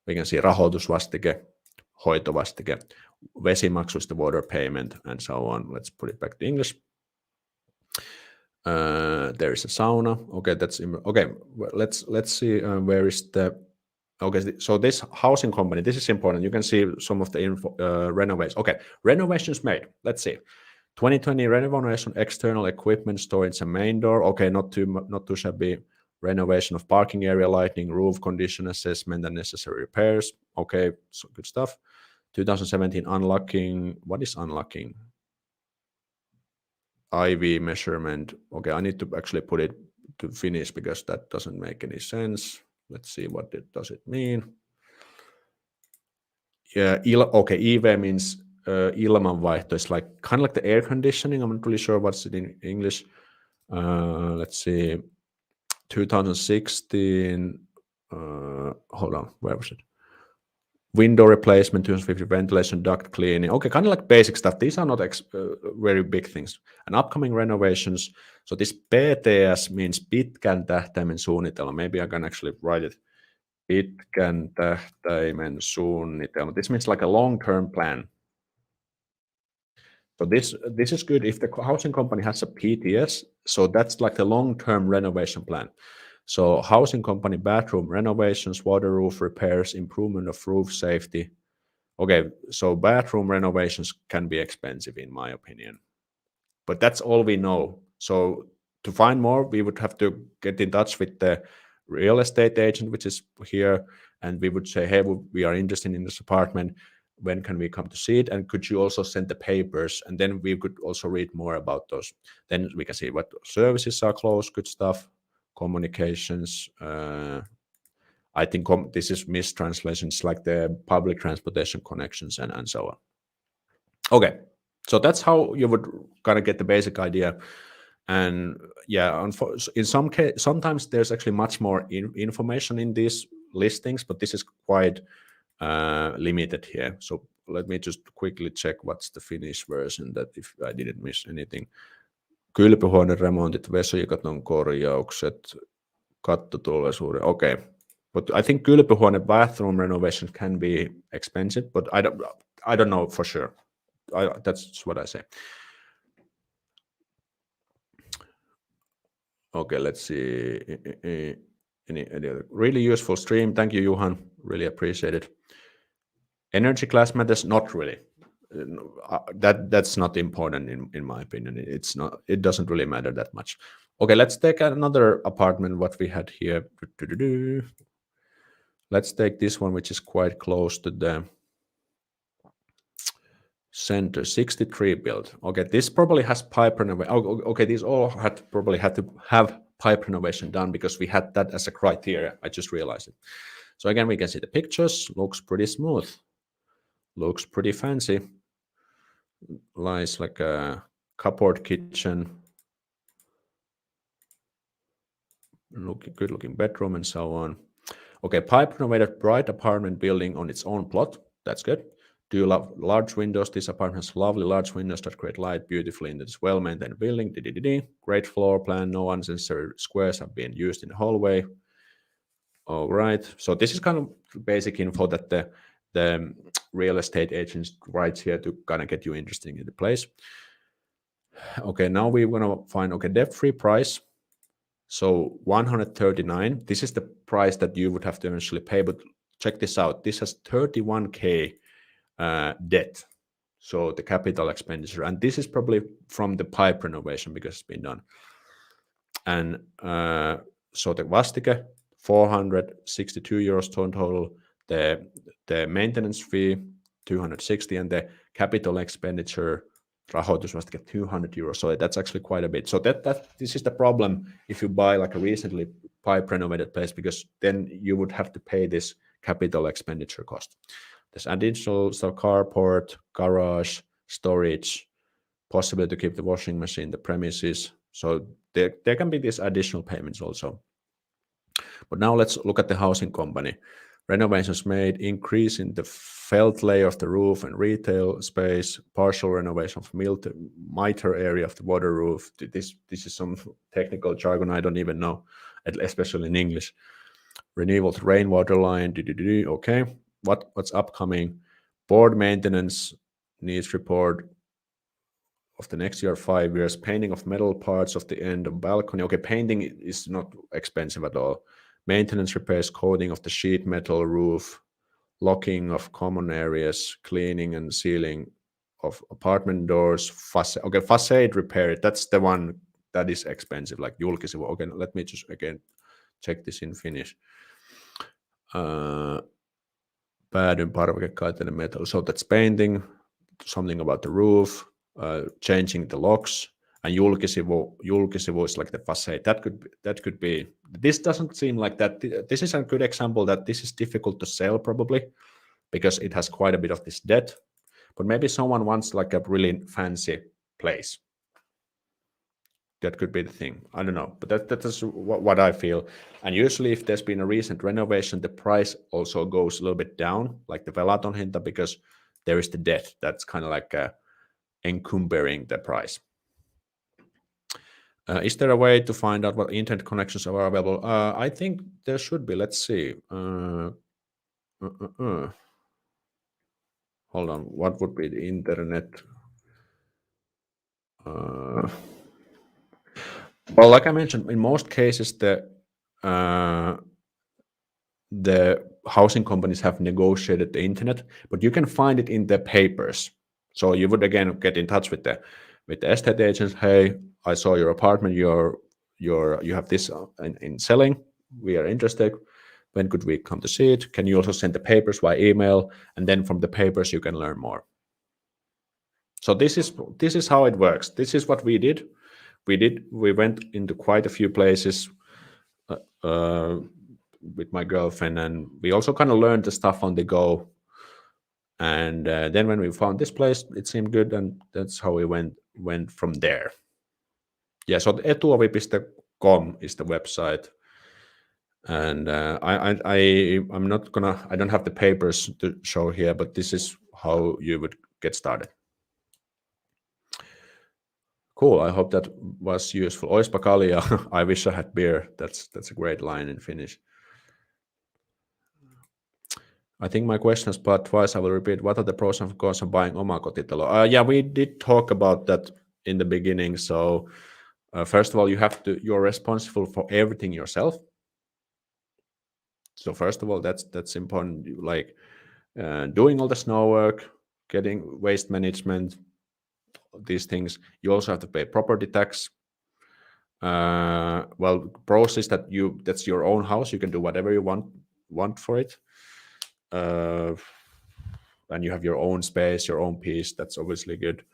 We can see rahoitusvastike, hoitovastike, vesimaksu is the water payment, and so on. Let's put it back to English. There is a sauna. Okay, that's okay. Well, let's see where is the. Okay, so this housing company, this is important. You can see some of the info, renovations. Okay, renovations made. Let's see. 2020 renovation, external equipment storage and main door. Okay, not too shabby. Renovation of parking area, lighting, roof condition assessment, and necessary repairs. Okay, so good stuff. 2017 unlocking. What is unlocking? IV measurement. Okay, I need to actually put it to Finnish because that doesn't make any sense. Let's see what does it mean. Yeah, okay, IV means ilmanvaihto. It's like kind of like the air conditioning. I'm not really sure what's it in English. Let's see. 2016. Hold on, where was it? Window replacement, 250 ventilation, duct cleaning. Okay, kind of like basic stuff. These are not very big things. And upcoming renovations. So this PTS means pitkän tähtäimen suunnitelma. Maybe I can actually write it. Pitkän tähtäimen suunnitelma. This means like a long-term plan. So this is good if the housing company has a PTS. So that's like the long-term renovation plan. So housing company bathroom renovations, water roof repairs, improvement of roof safety. Okay, so bathroom renovations can be expensive in my opinion. But that's all we know. So to find more, we would have to get in touch with the real estate agent, which is here, and we would say, hey, we are interested in this apartment. When can we come to see it? And could you also send the papers? And then we could also read more about those. Then we can see what services are closed, good stuff, communications. I think this is mistranslations like the public transportation connections and so on. Okay, so that's how you would kind of get the basic idea. And yeah, in some case, sometimes there's actually much more information in these listings, but this is quite limited here. So let me just quickly check what's the Finnish version, that if I didn't miss anything. Kylpyhuoneen remontit, vesikaton korjaukset, kattotulvaisuuden. Okay, but I think kylpyhuone bathroom renovation can be expensive, but I don't know for sure. That's what I say. Okay, let's see. any other really useful stream. Thank you, Johan. Really appreciate it. Energy class matters, not really. That's not important in my opinion. It's not. It doesn't really matter that much. Okay, let's take another apartment. What we had here. Let's take this one, which is quite close to the center. 63 build. Okay, this probably has pipe renovation. Oh, okay, these all probably had to have pipe renovation done because we had that as a criteria. I just realized it. So again, we can see the pictures. Looks pretty smooth. Looks pretty fancy. Lies like a cupboard kitchen. Good looking bedroom and so on. Okay, pipe renovated bright apartment building on its own plot. That's good. Do you love large windows? This apartment has lovely large windows that create light beautifully in this well-maintained building. Great floor plan. No unnecessary squares have been used in the hallway. All right. So this is kind of basic info that the real estate agents writes here to kind of get you interested in the place. Okay, now we're gonna find debt-free price. So 139. This is the price that you would have to eventually pay. But check this out. This has 31K debt. So the capital expenditure, and this is probably from the pipe renovation because it's been done. And so the Vastike, 462 euros total. The maintenance fee, 260, and the capital expenditure, rahoitusvastike, 200 euros. So that's actually quite a bit. So this is the problem if you buy like a recently pipe renovated place, because then you would have to pay this capital expenditure cost. There's additional stuff, carport, garage, storage, possibility to keep the washing machine in the premises. So there can be these additional payments also. But now let's look at the housing company. Renovations made, increase in the felt layer of the roof and retail space, partial renovation of mitre area of the water roof. This is some technical jargon I don't even know, especially in English. Renewal of rainwater line. Okay, what's upcoming? Board maintenance needs report of the next year, 5 years. Painting of metal parts of the end of balcony. Okay, painting is not expensive at all. Maintenance repairs, coating of the sheet metal roof, locking of common areas, cleaning and sealing of apartment doors, facade repair. That's the one that is expensive, like julkisivu. Okay, let me just again check this in Finnish. Päädyn parvekekaiteiden metal. So that's painting, something about the roof, changing the locks, and julkisivu is like the facade. That could be. This doesn't seem like that. This is a good example that this is difficult to sell probably because it has quite a bit of this debt. But maybe someone wants like a really fancy place. That could be the thing. I don't know, but that's what I feel. And usually, if there's been a recent renovation, the price also goes a little bit down, like the Velaton hinta, because there is the debt. That's kind of like encumbering the price. Is there a way to find out what internet connections are available? I think there should be. Let's see. Hold on. What would be the internet? Well, like I mentioned, in most cases, the housing companies have negotiated the internet, but you can find it in the papers. So you would again get in touch with the estate agents. Hey, I saw your apartment. You have this in selling. We are interested. When could we come to see it? Can you also send the papers by email? And then from the papers you can learn more. So this is how it works. This is what we did. We went into quite a few places with my girlfriend, and we also kind of learned the stuff on the go. And then when we found this place, it seemed good, and that's how we went from there. Yeah, so etuovi.com is the website, and I'm not gonna. I don't have the papers to show here, but this is how you would get started. Cool. I hope that was useful. Oispa kalia. I wish I had beer. That's a great line in Finnish. I think my question is part twice. I will repeat. What are the pros and cons of buying omakotitalo? Yeah, we did talk about that in the beginning. So first of all, you're responsible for everything yourself. So first of all, that's important. Like doing all the snow work, getting waste management, these things. You also have to pay property tax. Well, pros is that that's your own house. You can do whatever you want for it, uh, and you have your own space, your own piece. That's obviously good.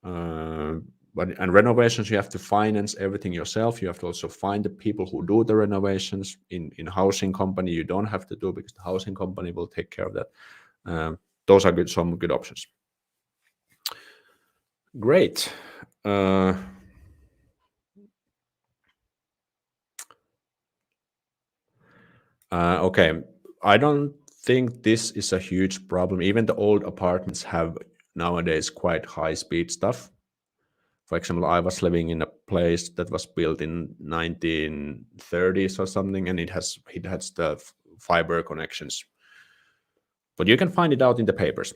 Uh, but and renovations, you have to finance everything yourself. You have to also find the people who do the renovations. In housing company, you don't have to do because the housing company will take care of that. Those are some good options. Great. Okay, I don't think this is a huge problem. Even the old apartments have nowadays quite high speed stuff. For example, I was living in a place that was built in 1930s or something, and it has the fiber connections. But you can find it out in the papers.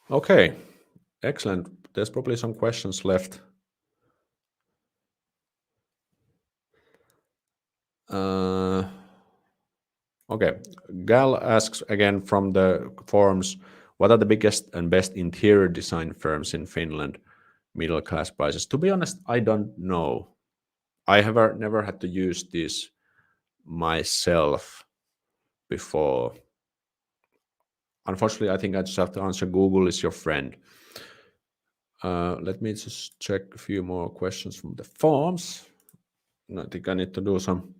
Okay, excellent. There's probably some questions left. Uh, okay, Gal asks again from the forums, what are the biggest and best interior design firms in Finland? Middle class prices. To be honest, I don't know. I have never had to use this myself before. Unfortunately, I think I just have to answer Google is your friend. Let me just check a few more questions from the forms. I think I need to do some.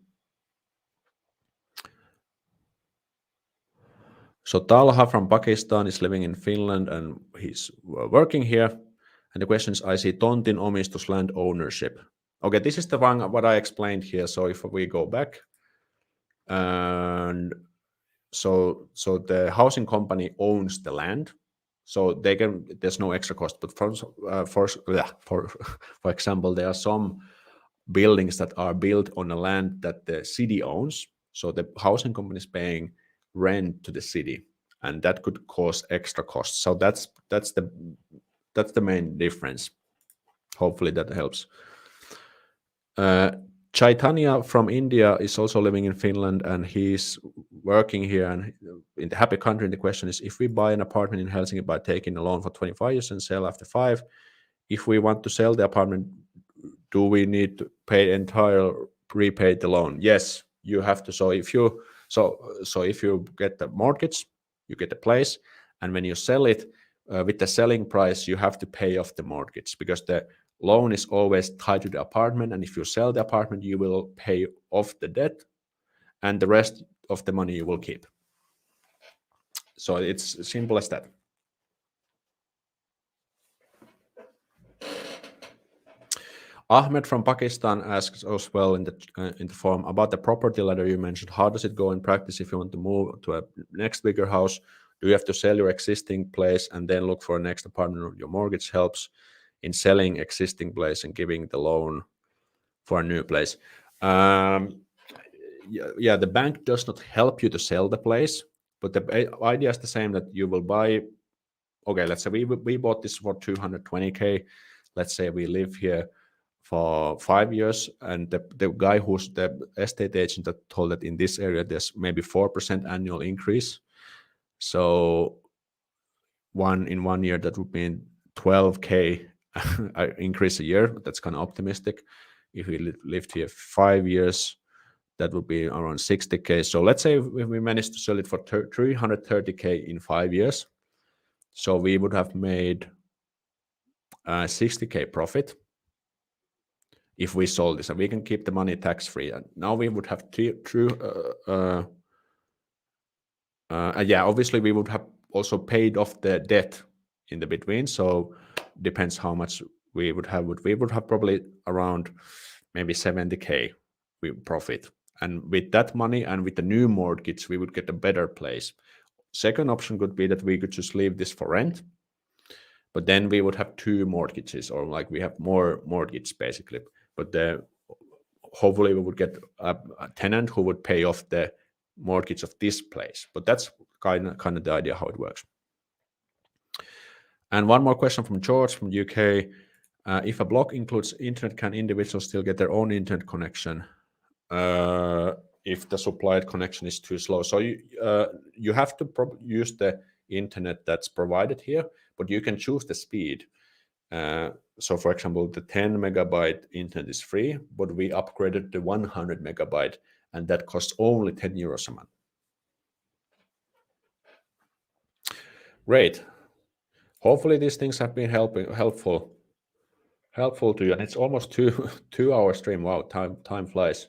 So Talha from Pakistan is living in Finland and he's working here. And the question is, I see tontin omistus land ownership. Okay, this is the one what I explained here. So if we go back, and so the housing company owns the land, so there's no extra cost. But for example, there are some buildings that are built on a land that the city owns, so the housing company is paying rent to the city, and that could cause extra costs. So that's the main difference. Hopefully that helps. Chaitanya from India is also living in Finland and he's working here and in the happy country. The question is, if we buy an apartment in Helsinki by taking a loan for 25 years and sell after 5, if we want to sell the apartment, do we need to pay entire repay the loan? Yes, you have to. So if you get the mortgage, you get the place, and when you sell it, with the selling price, you have to pay off the mortgage because the loan is always tied to the apartment. And if you sell the apartment, you will pay off the debt, and the rest of the money you will keep. So it's as simple as that. Ahmed from Pakistan asks as well in the forum about the property ladder you mentioned. How does it go in practice if you want to move to a next bigger house? Do you have to sell your existing place and then look for a next apartment, or your mortgage helps in selling existing place and giving the loan for a new place? Yeah, the bank does not help you to sell the place, but the idea is the same, that you will buy. Okay, let's say we bought this for 220K. Let's say we live here for 5 years, and the guy who's the estate agent that told that in this area there's maybe 4% annual increase. So in 1 year that would mean 12K increase a year. That's kind of optimistic. If we lived here 5 years, that would be around 60K. So let's say if we managed to sell it for 330K in 5 years, so we would have made 60K profit if we sold this, and we can keep the money tax free. And now we would have yeah, obviously we would have also paid off the debt in the between. So depends how much we would have. We would have probably around maybe 70K we profit. And with that money and with the new mortgage, we would get a better place. Second option could be that we could just leave this for rent, but then we would have two mortgages, or like we have more mortgage basically. But hopefully we would get a tenant who would pay off the mortgage of this place. But that's kind of the idea how it works. And one more question from George from UK. If a block includes internet, can individuals still get their own internet connection? uh, if the supplied connection is too slow. So you have to use the internet that's provided here, but you can choose the speed. So, for example, the 10 megabyte internet is free, but we upgraded the 100 megabyte, and that costs only 10 euros a month. Great. Hopefully, these things have been helpful to you. And it's almost 2 hour stream. Wow, time flies.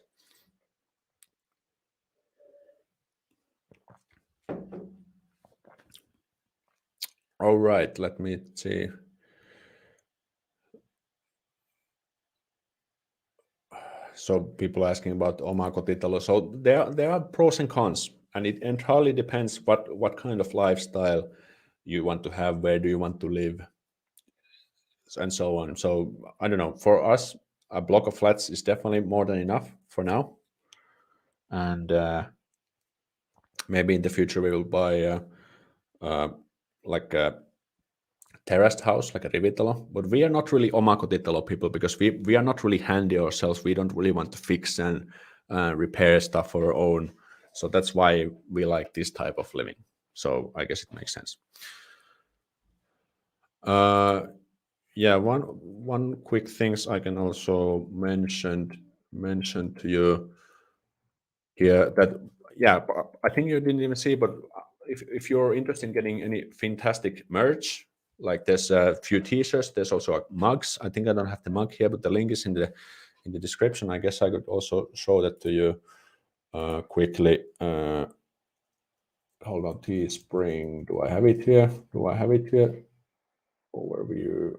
All right, let me see. So people asking about omakotitalo. So there are pros and cons, and it entirely depends what kind of lifestyle you want to have, where do you want to live, and so on. So I don't know. For us, a block of flats is definitely more than enough for now, and maybe in the future we will buy uh, like a terraced house, like a rivitalo. But we are not really omakotitalo people because we are not really handy ourselves. We don't really want to fix and repair stuff for our own. So that's why we like this type of living. So I guess it makes sense. Yeah, one quick things I can also mention to you here that, yeah, I think you didn't even see, but if you're interested in getting any fantastic merch, like there's a few t-shirts, there's also mugs. I think I don't have the mug here, but the link is in the description. I guess I could also show that to you quickly. Hold on, Teespring. Do I have it here? Overview.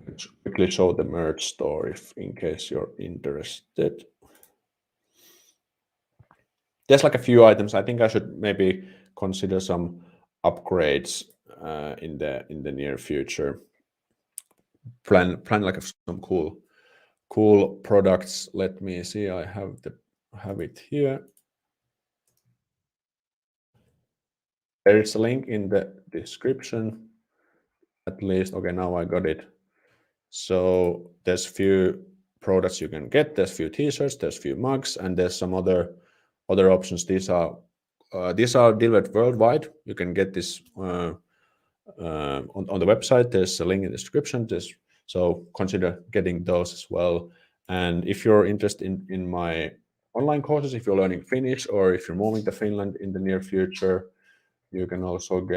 Let's quickly show the merch store if in case you're interested. There's like a few items. I think I should maybe consider some upgrades in the near future. Plan like some cool products. Let me see. I have it here. There is a link in the description. At least, okay, now I got it. So there's few products you can get. There's few t-shirts, there's few mugs, and there's some other options. These are delivered worldwide. You can get this on the website. There's a link in the description. So consider getting those as well. And if you're interested in my online courses, if you're learning Finnish or if you're moving to Finland in the near future, you can also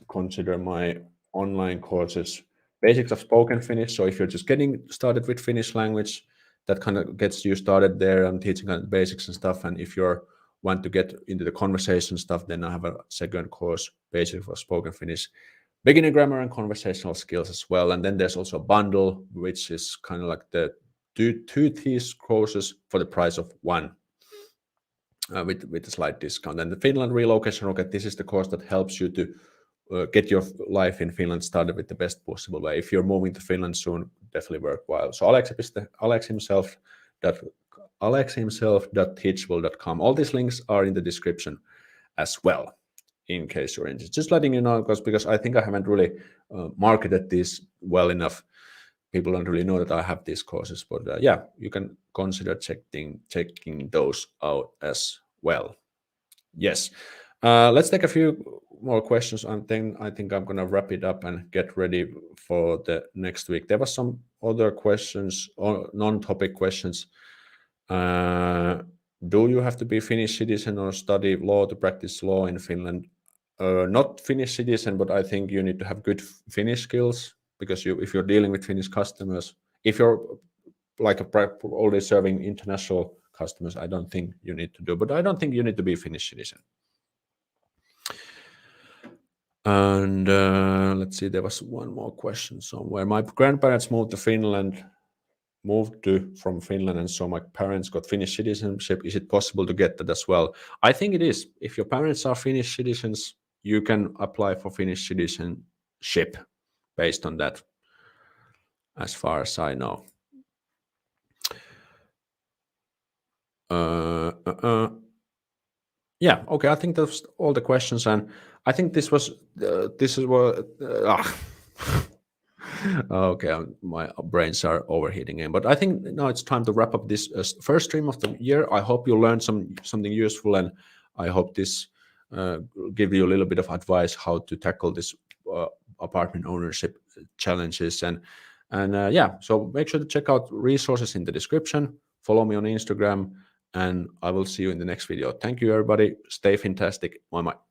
consider my online courses, basics of spoken Finnish. So if you're just getting started with Finnish language, that kind of gets you started there. I'm teaching kind of basics and stuff. And if you're want to get into the conversation stuff, then I have a second course, basics of spoken Finnish, beginner grammar and conversational skills as well. And then there's also a bundle, which is kind of like the two these courses for the price of one. With a slight discount. And the Finland relocation rocket, this is the course that helps you to get your life in Finland started with the best possible way. If you're moving to Finland soon, definitely worthwhile. So Alex himself.teachable.com. All these links are in the description as well, in case you're interested. Just letting you know, because I think I haven't really marketed this well enough. People don't really know that I have these courses, but yeah, you can consider checking those out as well. Yes. Let's take a few more questions, and then I think I'm going to wrap it up and get ready for the next week. There were some other questions or non-topic questions. Do you have to be Finnish citizen or study law to practice law in Finland? Not Finnish citizen, but I think you need to have good Finnish skills because if you're dealing with Finnish customers, if you're like already serving international customers, I don't think you need to do. But I don't think you need to be Finnish citizen. And let's see, there was one more question somewhere. My grandparents moved from Finland, and so my parents got Finnish citizenship. Is it possible to get that as well? I think it is. If your parents are Finnish citizens, you can apply for Finnish citizenship based on that, as far as I know. Yeah, okay. I think that's all the questions, and I think this is what. Okay, my brains are overheating again. But I think now it's time to wrap up this first stream of the year. I hope you learned something useful, and I hope this give you a little bit of advice how to tackle this uh, apartment ownership challenges. And yeah, so make sure to check out resources in the description. Follow me on Instagram, and I will see you in the next video. Thank you, everybody. Stay fantastic. Bye bye.